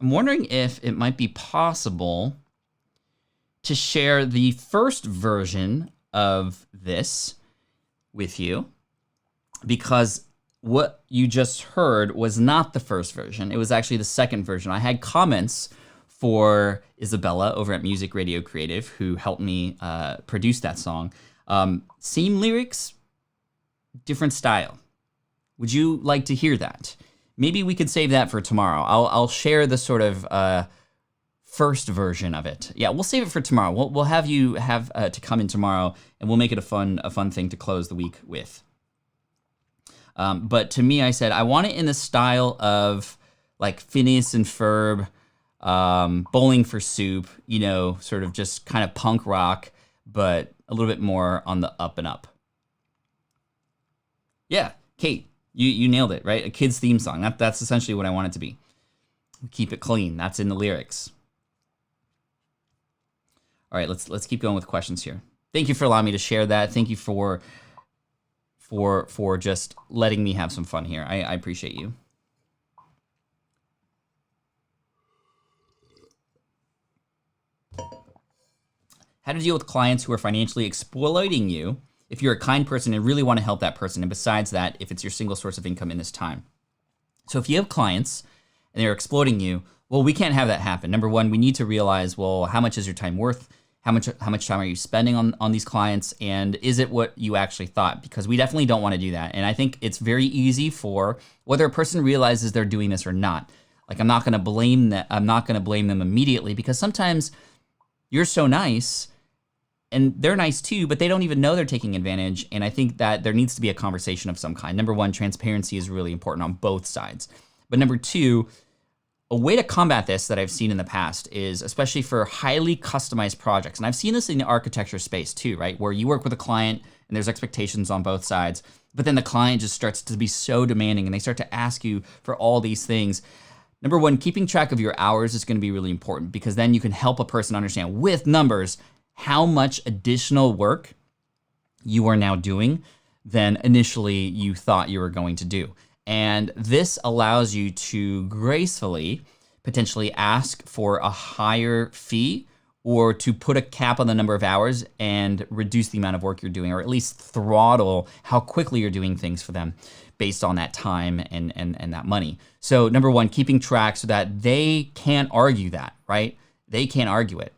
wondering if it might be possible to share the first version of this with you, because what you just heard was not the first version. It was actually the second version. I had comments for Isabella over at Music Radio Creative, who helped me produce that song. Same lyrics, different style. Would you like to hear that? Maybe we could save that for tomorrow. I'll share the sort of first version of it. Yeah, we'll save it for tomorrow. We'll have you have to come in tomorrow, and we'll make it a fun thing to close the week with. But to me, I said I want it in the style of like Phineas and Ferb, Bowling for Soup. You know, sort of just kind of punk rock, but a little bit more on the up and up. Yeah, Kate. You nailed it, right? A kid's theme song. That's essentially what I want it to be. Keep it clean. That's in the lyrics. All right, let's keep going with questions here. Thank you for allowing me to share that. Thank you for just letting me have some fun here. I appreciate you. How to deal with clients who are financially exploiting you if you're a kind person and really want to help that person, and besides that, if it's your single source of income in this time. So if you have clients and they're exploiting you, well, we can't have that happen. Number one, we need to realize, well, how much is your time worth? How much time are you spending on these clients? And is it what you actually thought? Because we definitely don't want to do that. And I think it's very easy for whether a person realizes they're doing this or not. Like, I'm not going to blame them immediately, because sometimes you're so nice and they're nice too, but they don't even know they're taking advantage. And I think that there needs to be a conversation of some kind. Number one, transparency is really important on both sides. But number two, a way to combat this that I've seen in the past is, especially for highly customized projects, and I've seen this in the architecture space too, right? Where you work with a client and there's expectations on both sides, but then the client just starts to be so demanding and they start to ask you for all these things. Number one, keeping track of your hours is going to be really important, because then you can help a person understand with numbers how much additional work you are now doing than initially you thought you were going to do. And this allows you to gracefully potentially ask for a higher fee, or to put a cap on the number of hours and reduce the amount of work you're doing, or at least throttle how quickly you're doing things for them based on that time and that money. So number one, keeping track so that they can't argue that, right? They can't argue it.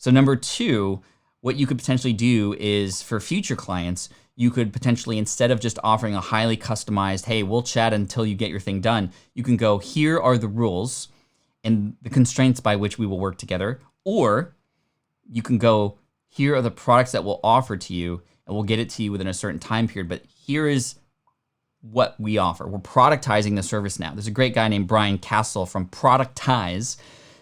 So number two, what you could potentially do is, for future clients, you could potentially, instead of just offering a highly customized, hey, we'll chat until you get your thing done, you can go, here are the rules and the constraints by which we will work together. Or you can go, here are the products that we'll offer to you, and we'll get it to you within a certain time period. But here is what we offer. We're productizing the service now. There's a great guy named Brian Castle from Productize,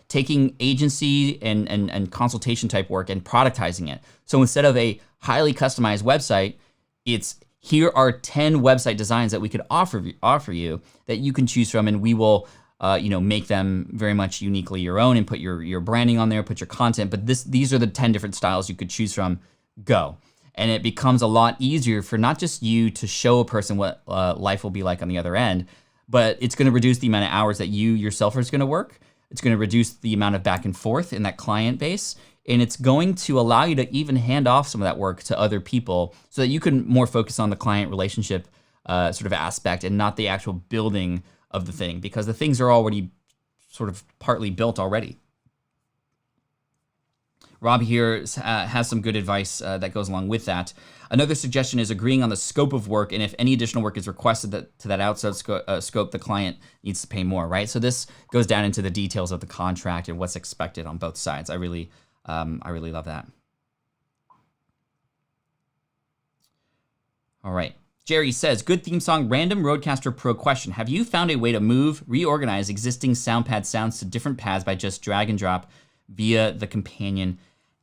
taking agency and consultation type work and productizing it. So instead of a highly customized website, it's here are 10 website designs that we could offer you that you can choose from, and we will make them very much uniquely your own and put your branding on there, put your content. But these are the 10 different styles you could choose from. Go. And it becomes a lot easier for not just you to show a person what life will be like on the other end, but it's going to reduce the amount of hours that you yourself are going to work. It's going to reduce the amount of back and forth in that client base. And it's going to allow you to even hand off some of that work to other people so that you can more focus on the client relationship sort of aspect and not the actual building of the thing, because the things are already sort of partly built already. Rob here has some good advice that goes along with that. Another suggestion is agreeing on the scope of work, and if any additional work is requested to that outside scope, the client needs to pay more, right? So this goes down into the details of the contract and what's expected on both sides. I really love that. All right. Jerry says, good theme song, random Rodecaster Pro question. Have you found a way to reorganize existing SoundPad sounds to different pads by just drag and drop via the companion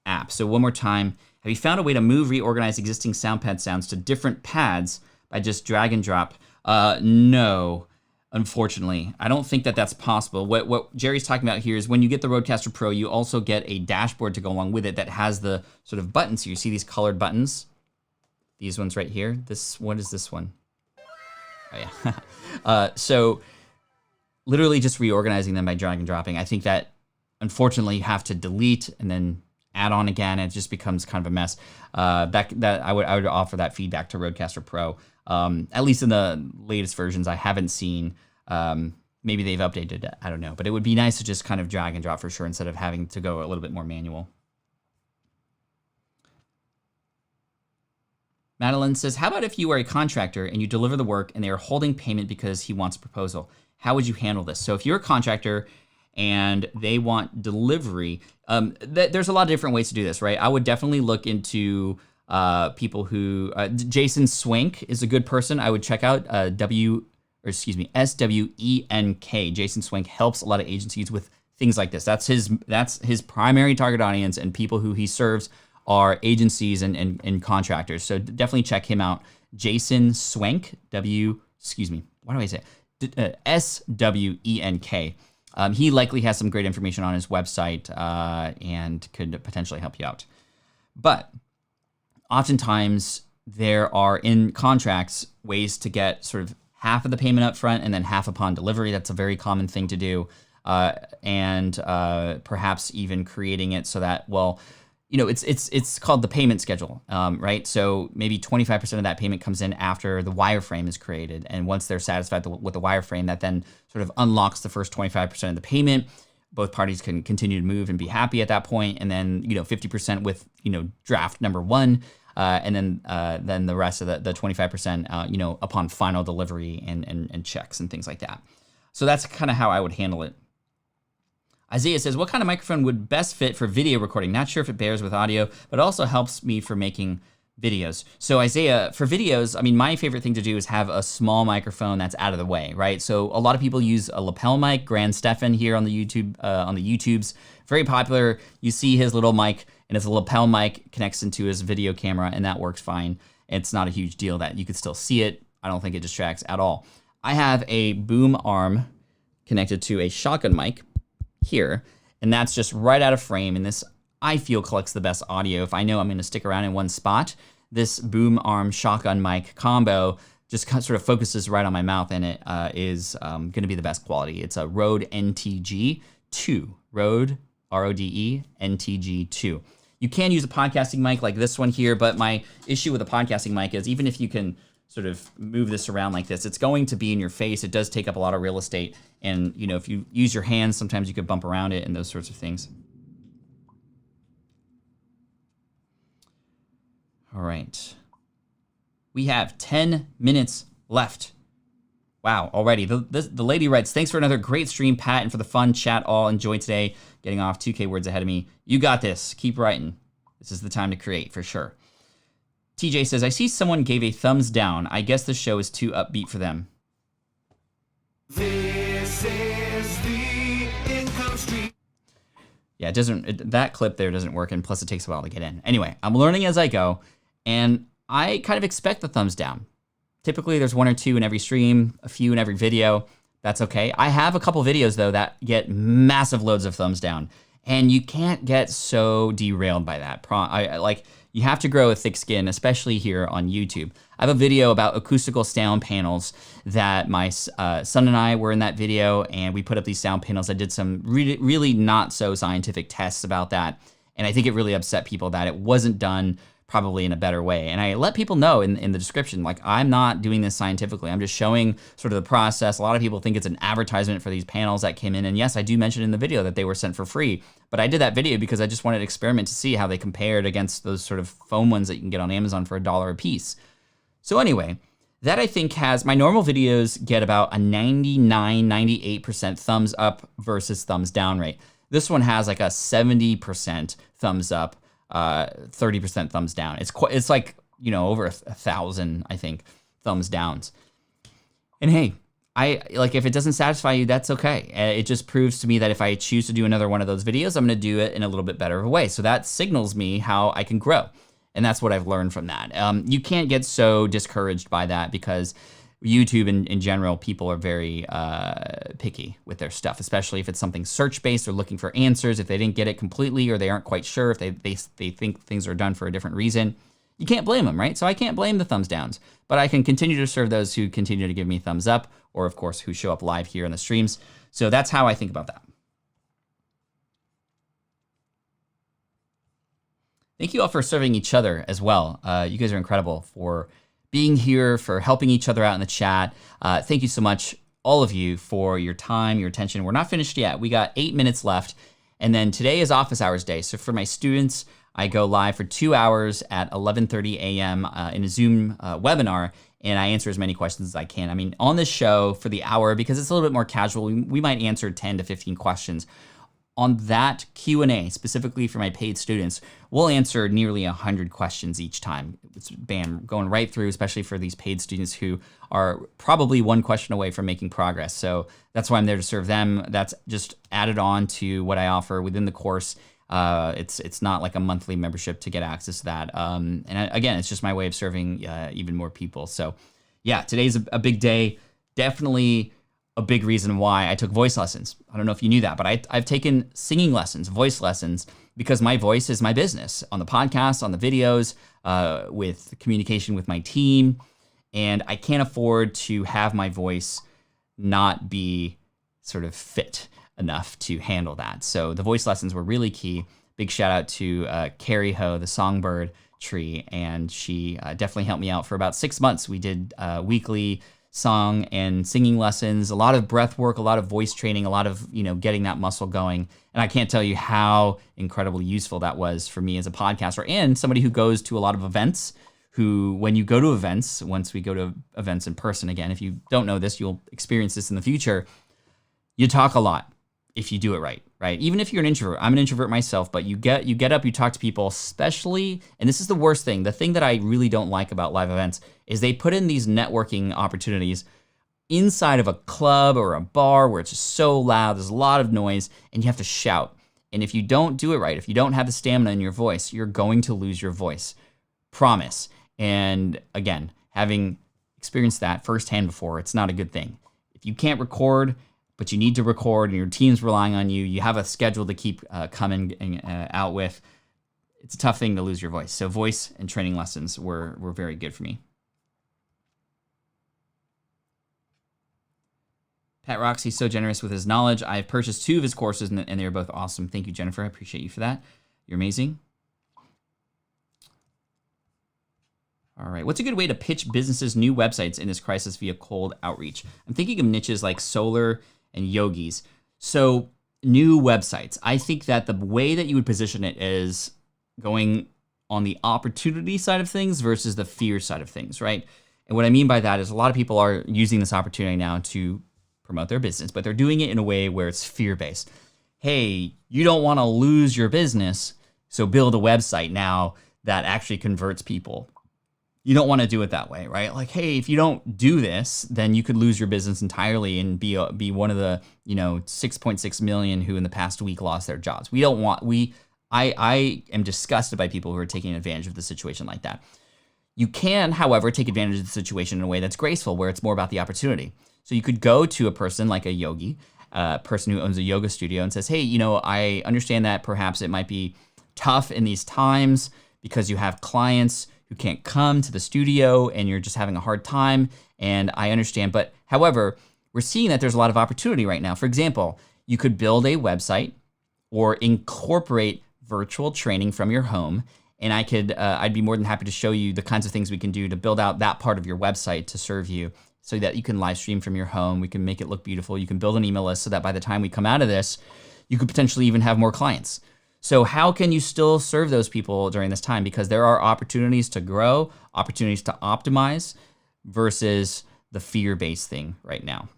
app? So one more time, have you found a way to reorganize existing SoundPad sounds to different pads by just drag and drop? No, unfortunately. I don't think that that's possible. What Jerry's talking about here is when you get the Rodecaster Pro, you also get a dashboard to go along with it that has the sort of buttons. So you see these colored buttons? These ones right here. What is this one? Oh yeah. So literally just reorganizing them by drag and dropping. I think that unfortunately you have to delete and then add on again. It just becomes kind of a mess. That I would offer that feedback to Rodecaster Pro. At least in the latest versions, I haven't seen. Maybe they've updated it. I don't know. But it would be nice to just kind of drag and drop for sure instead of having to go a little bit more manual. Madeline says, how about if you are a contractor and you deliver the work and they are holding payment because he wants a proposal? How would you handle this? So if you're a contractor and they want delivery, there's a lot of different ways to do this, right? I would definitely look into people who, Jason Swank is a good person. I would check out SWENK. Jason Swank helps a lot of agencies with things like this. That's his primary target audience, and people who he serves are agencies and contractors. So definitely check him out. Jason Swank, SWENK. He likely has some great information on his website and could potentially help you out. But oftentimes there are in contracts ways to get sort of half of the payment up front and then half upon delivery. That's a very common thing to do. And perhaps even creating it so that, it's called the payment schedule, right? So maybe 25% of that payment comes in after the wireframe is created. And once they're satisfied with the wireframe, that then sort of unlocks the first 25% of the payment. Both parties can continue to move and be happy at that point. And then, 50% with, draft number one. And then the rest of the 25%, upon final delivery and checks and things like that. So that's kind of how I would handle it. Isaiah says, what kind of microphone would best fit for video recording? Not sure if it bears with audio, but also helps me for making videos. So Isaiah, for videos, my favorite thing to do is have a small microphone that's out of the way, right? So a lot of people use a lapel mic. Grand Stefan here on the YouTubes, very popular. You see his little mic, and it's a lapel mic, connects into his video camera, and that works fine. It's not a huge deal that you could still see it. I don't think it distracts at all. I have a boom arm connected to a shotgun mic here, and that's just right out of frame, and this I feel collects the best audio. If I know I'm going to stick around in one spot, this boom arm shotgun mic combo just kind of sort of focuses right on my mouth, and it is going to be the best quality. It's a Rode NTG2, Rode RODE NTG2. You can use a podcasting mic like this one here, but my issue with a podcasting mic is even if you can sort of move this around like this, it's going to be in your face. It does take up a lot of real estate. And, if you use your hands, sometimes you could bump around it and those sorts of things. All right. We have 10 minutes left. Wow, already. The lady writes, thanks for another great stream, Pat, and for the fun chat all enjoyed today. Getting off 2K words ahead of me. You got this. Keep writing. This is the time to create for sure. TJ says, I see someone gave a thumbs down. I guess the show is too upbeat for them. This is the income stream. Yeah, that clip there doesn't work, and plus it takes a while to get in. Anyway, I'm learning as I go, and I kind of expect the thumbs down. Typically, there's 1 or 2 in every stream, a few in every video. That's okay. I have a couple videos, though, that get massive loads of thumbs down, and you can't get so derailed by that. You have to grow a thick skin, especially here on YouTube. I have a video about acoustical sound panels that my son and I were in that video, and we put up these sound panels. I did some really not so scientific tests about that, and I think it really upset people that it wasn't done probably in a better way. And I let people know in the description, like, I'm not doing this scientifically. I'm just showing sort of the process. A lot of people think it's an advertisement for these panels that came in. And yes, I do mention in the video that they were sent for free, but I did that video because I just wanted to experiment to see how they compared against those sort of foam ones that you can get on Amazon for $1 a piece. So anyway, that I think has, my normal videos get about a 98% thumbs up versus thumbs down rate. This one has like a 70% thumbs up, 30% thumbs down. It's like, over 1,000, I think, thumbs downs. And hey, if it doesn't satisfy you, that's okay. It just proves to me that if I choose to do another one of those videos, I'm going to do it in a little bit better of a way. So that signals me how I can grow. And that's what I've learned from that. You can't get so discouraged by that because YouTube in general, people are very picky with their stuff, especially if it's something search-based or looking for answers. If they didn't get it completely or they aren't quite sure, if they think things are done for a different reason, you can't blame them, right? So I can't blame the thumbs downs, but I can continue to serve those who continue to give me thumbs up or, of course, who show up live here in the streams. So that's how I think about that. Thank you all for serving each other as well. You guys are incredible for being here, for helping each other out in the chat. Thank you so much, all of you, for your time, your attention. We're not finished yet. We got 8 minutes left. And then today is office hours day. So for my students, I go live for 2 hours at 11:30 a.m. In a Zoom webinar, and I answer as many questions as I can. I mean, on this show for the hour, because it's a little bit more casual, we might answer 10 to 15 questions. On that Q&A, specifically for my paid students, we'll answer nearly 100 questions each time. It's bam, going right through, especially for these paid students who are probably one question away from making progress. So that's why I'm there to serve them. That's just added on to what I offer within the course. It's not like a monthly membership to get access to that. Again, it's just my way of serving even more people. So yeah, today's a big day. Definitely a big reason why I took voice lessons. I don't know if you knew that, but I've taken singing lessons, voice lessons, because my voice is my business on the podcast, on the videos, with communication with my team. And I can't afford to have my voice not be sort of fit enough to handle that. So the voice lessons were really key. Big shout out to Carrie Ho, the songbird tree. And she definitely helped me out for about 6 months. We did weekly song and singing lessons, a lot of breath work, a lot of voice training, a lot of, getting that muscle going. And I can't tell you how incredibly useful that was for me as a podcaster and somebody who goes to a lot of events, who, when you go to events, once we go to events in person again, if you don't know this, you'll experience this in the future. You talk a lot if you do it right? Even if you're an introvert, I'm an introvert myself, but you get up, you talk to people, especially, and this is the worst thing, the thing that I really don't like about live events is they put in these networking opportunities inside of a club or a bar where it's just so loud, there's a lot of noise, and you have to shout. And if you don't do it right, if you don't have the stamina in your voice, you're going to lose your voice. Promise. And again, having experienced that firsthand before, it's not a good thing. If you can't record, but you need to record and your team's relying on you, you have a schedule to keep coming out with, it's a tough thing to lose your voice. So voice and training lessons were very good for me. Pat Roxy's so generous with his knowledge. I've purchased 2 of his courses and they are both awesome. Thank you, Jennifer. I appreciate you for that. You're amazing. All right. What's a good way to pitch businesses' new websites in this crisis via cold outreach? I'm thinking of niches like solar and yogis. So new websites. I think that the way that you would position it is going on the opportunity side of things versus the fear side of things, right? And what I mean by that is a lot of people are using this opportunity now to promote their business, but they're doing it in a way where it's fear-based. Hey, you don't want to lose your business, So build a website now that actually converts people. You don't want to do it that way, right? Like, hey, if you don't do this, then you could lose your business entirely and be one of the 6.6 million who in the past week lost their jobs. I am disgusted by people who are taking advantage of the situation like that. You can, however, take advantage of the situation in a way that's graceful, where it's more about the opportunity. So you could go to a person like a yogi, a person who owns a yoga studio, and says, hey, I understand that perhaps it might be tough in these times because you have clients who can't come to the studio and you're just having a hard time. And I understand. But however, we're seeing that there's a lot of opportunity right now. For example, you could build a website or incorporate virtual training from your home. And I'd be more than happy to show you the kinds of things we can do to build out that part of your website to serve you so that you can live stream from your home. We can make it look beautiful. You can build an email list so that by the time we come out of this, you could potentially even have more clients. So how can you still serve those people during this time? Because there are opportunities to grow, opportunities to optimize versus the fear-based thing right now.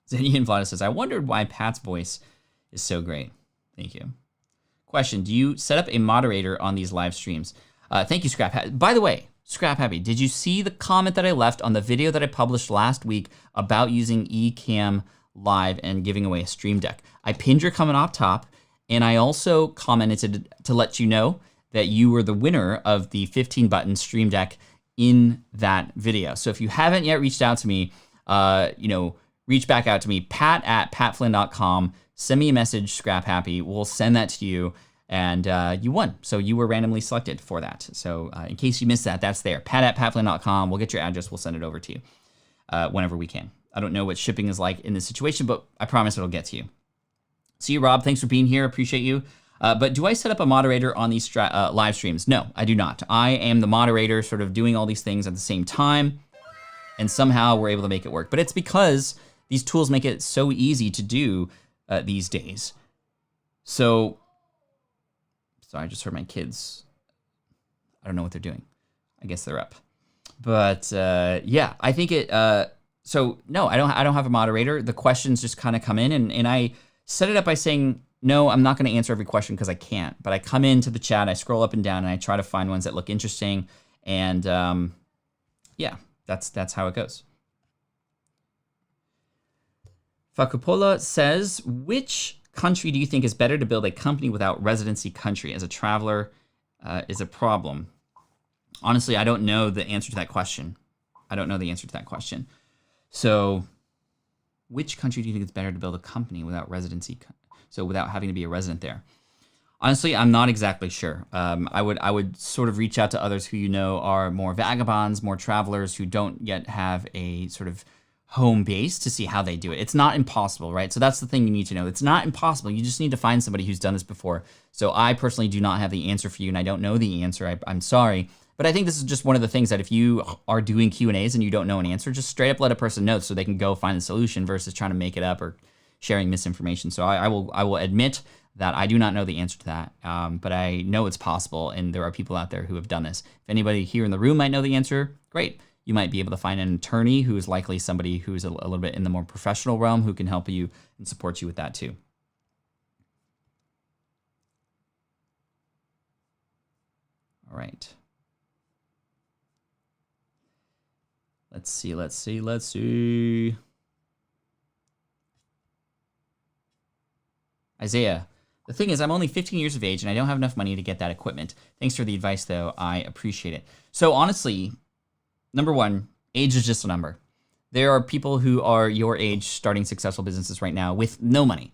Zenian Vlada says, I wondered why Pat's voice is so great. Thank you. Question, do you set up a moderator on these live streams? Thank you, Scrap Happy. By the way, Scrap Happy, did you see the comment that I left on the video that I published last week about using Ecamm Live and giving away a stream deck? I pinned your comment up top, and I also commented to let you know that you were the winner of the 15-button stream deck in that video. So if you haven't yet reached out to me, reach back out to me, pat@patflynn.com. Send me a message, Scrap Happy. We'll send that to you, and you won. So you were randomly selected for that. So in case you missed that, that's there. pat@patflynn.com. We'll get your address. We'll send it over to you whenever we can. I don't know what shipping is like in this situation, but I promise it'll get to you. See you, Rob. Thanks for being here. Appreciate you. But do I set up a moderator on these live streams? No, I do not. I am the moderator, sort of doing all these things at the same time, and somehow we're able to make it work. But it's because these tools make it so easy to do these days. So, sorry, I just heard my kids. I don't know what they're doing. I guess they're up. But yeah, I think it. So no, I don't have a moderator. The questions just kind of come in, and I set it up by saying, no, I'm not going to answer every question because I can't. But I come into the chat, I scroll up and down, and I try to find ones that look interesting. And yeah, that's how it goes. Fakupola says, which country do you think is better to build a company without residency country? As a traveler, is a problem. Honestly, I don't know the answer to that question. So which country do you think it's better to build a company without residency? So without having to be a resident there? Honestly, I'm not exactly sure. I would sort of reach out to others who are more vagabonds, more travelers who don't yet have a sort of home base to see how they do it. It's not impossible, right? So that's the thing you need to know. It's not impossible. You just need to find somebody who's done this before. So I personally do not have the answer for you, and I don't know the answer. I'm sorry. But I think this is just one of the things that if you are doing Q&As and you don't know an answer, just straight up let a person know so they can go find the solution versus trying to make it up or sharing misinformation. So I will admit that I do not know the answer to that, but I know it's possible, and there are people out there who have done this. If anybody here in the room might know the answer, great. You might be able to find an attorney who is likely somebody who's a little bit in the more professional realm who can help you and support you with that too. All right. Let's see. Isaiah, the thing is, I'm only 15 years of age and I don't have enough money to get that equipment. Thanks for the advice, though. I appreciate it. So honestly, number one, age is just a number. There are people who are your age starting successful businesses right now with no money.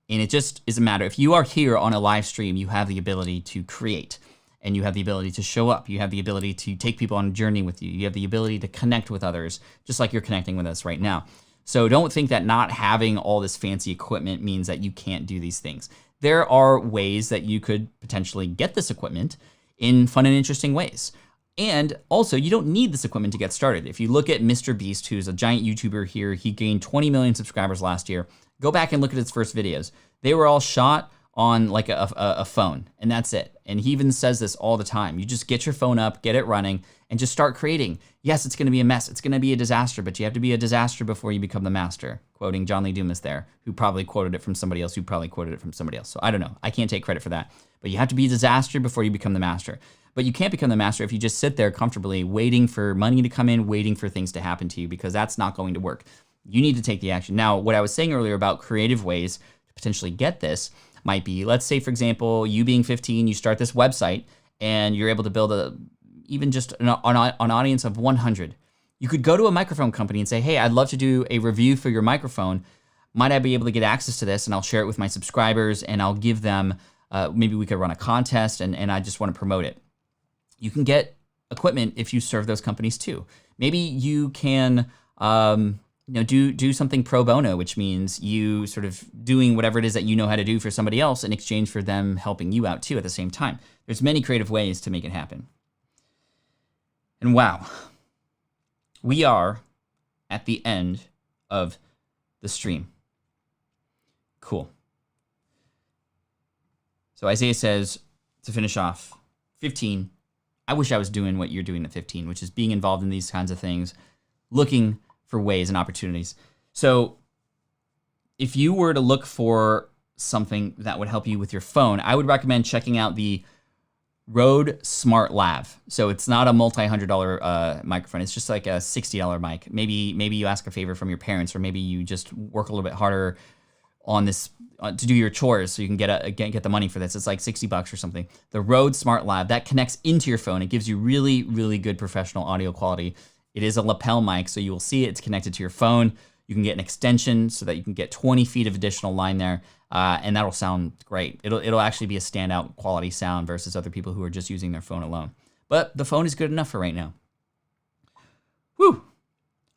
And it just is a matter. If you are here on a live stream, you have the ability to create. And you have the ability to show up. You have the ability to take people on a journey with you. You have the ability to connect with others, just like you're connecting with us right now. So don't think that not having all this fancy equipment means that you can't do these things. There are ways that you could potentially get this equipment in fun and interesting ways. And also, you don't need this equipment to get started. If you look at Mr. Beast, who's a giant YouTuber here, he gained 20 million subscribers last year. Go back and look at his first videos. They were all shot on like a phone, and that's it. And he even says this all the time. You just get your phone up, get it running, and just start creating. Yes, it's going to be a mess. It's going to be a disaster, but you have to be a disaster before you become the master. Quoting John Lee Dumas there, who probably quoted it from somebody else, who probably quoted it from somebody else. So I don't know. I can't take credit for that. But you have to be a disaster before you become the master. But you can't become the master if you just sit there comfortably waiting for money to come in, waiting for things to happen to you, because that's not going to work. You need to take the action. Now, what I was saying earlier about creative ways to potentially get this might be, let's say, for example, you being 15, you start this website and you're able to build even just an audience of 100. You could go to a microphone company and say, hey, I'd love to do a review for your microphone. Might I be able to get access to this? And I'll share it with my subscribers, and I'll give them, maybe we could run a contest, and I just want to promote it. You can get equipment if you serve those companies too. Maybe you can do something pro bono, which means you sort of doing whatever it is that you know how to do for somebody else in exchange for them helping you out too at the same time. There's many creative ways to make it happen. And wow, we are at the end of the stream. Cool. So Isaiah says, to finish off, 15, I wish I was doing what you're doing at 15, which is being involved in these kinds of things, looking for ways and opportunities. So if you were to look for something that would help you with your phone, I would recommend checking out the Rode Smart Lav. So it's not a multi-$100 microphone. It's just like a $60 mic. Maybe you ask a favor from your parents, or maybe you just work a little bit harder on this to do your chores so you can get the money for this. It's like $60 or something. The Rode Smart Lav, that connects into your phone. It gives you really, really good professional audio quality. It is a lapel mic, so you will see it's connected to your phone. You can get an extension so that you can get 20 feet of additional line there, and that'll sound great. It'll actually be a standout quality sound versus other people who are just using their phone alone. But the phone is good enough for right now. Whew.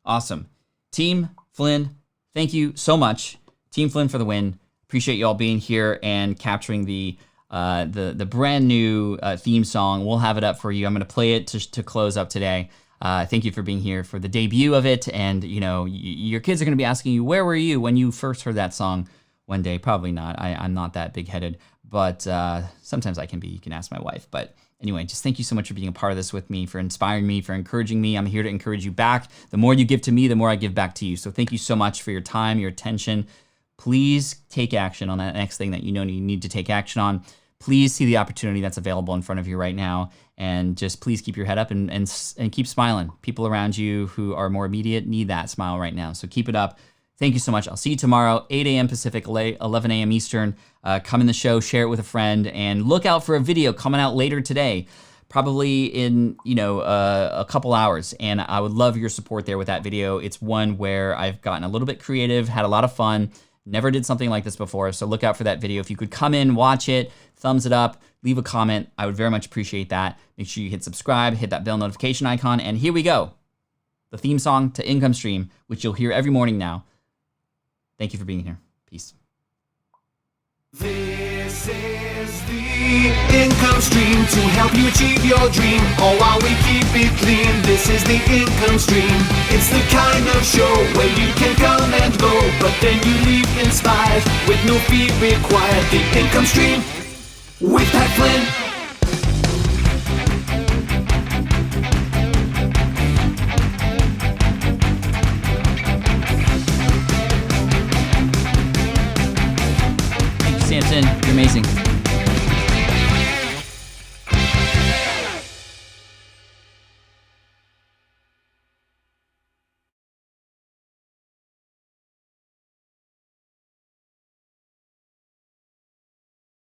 Awesome. Team Flynn, thank you so much. Team Flynn for the win. Appreciate you all being here and capturing the brand new theme song. We'll have it up for you. I'm going to play it to close up today. Thank you for being here for the debut of it. And, your kids are going to be asking you, where were you when you first heard that song one day? Probably not. I'm not that big-headed, but sometimes I can be. You can ask my wife. But anyway, just thank you so much for being a part of this with me, for inspiring me, for encouraging me. I'm here to encourage you back. The more you give to me, the more I give back to you. So thank you so much for your time, your attention. Please take action on that next thing that you need to take action on. Please see the opportunity that's available in front of you right now, and just please keep your head up and keep smiling. People around you who are more immediate need that smile right now, so keep it up. Thank you so much. I'll see you tomorrow, 8 a.m. Pacific, 11 a.m. Eastern. Come in the show, share it with a friend, and look out for a video coming out later today, probably in a couple hours. And I would love your support there with that video. It's one where I've gotten a little bit creative, had a lot of fun. Never did something like this before, so look out for that video. If you could come in, watch it, thumbs it up, leave a comment. I would very much appreciate that. Make sure you hit subscribe, hit that bell notification icon, and here we go. The theme song to Income Stream, which you'll hear every morning now. Thank you for being here. Peace. This is the income stream to help you achieve your dream, all while we keep it clean. This is the income stream. It's the kind of show where you can come and go, but then you leave inspired with no fee required. The income stream with Pat Flynn. Samson, you're amazing.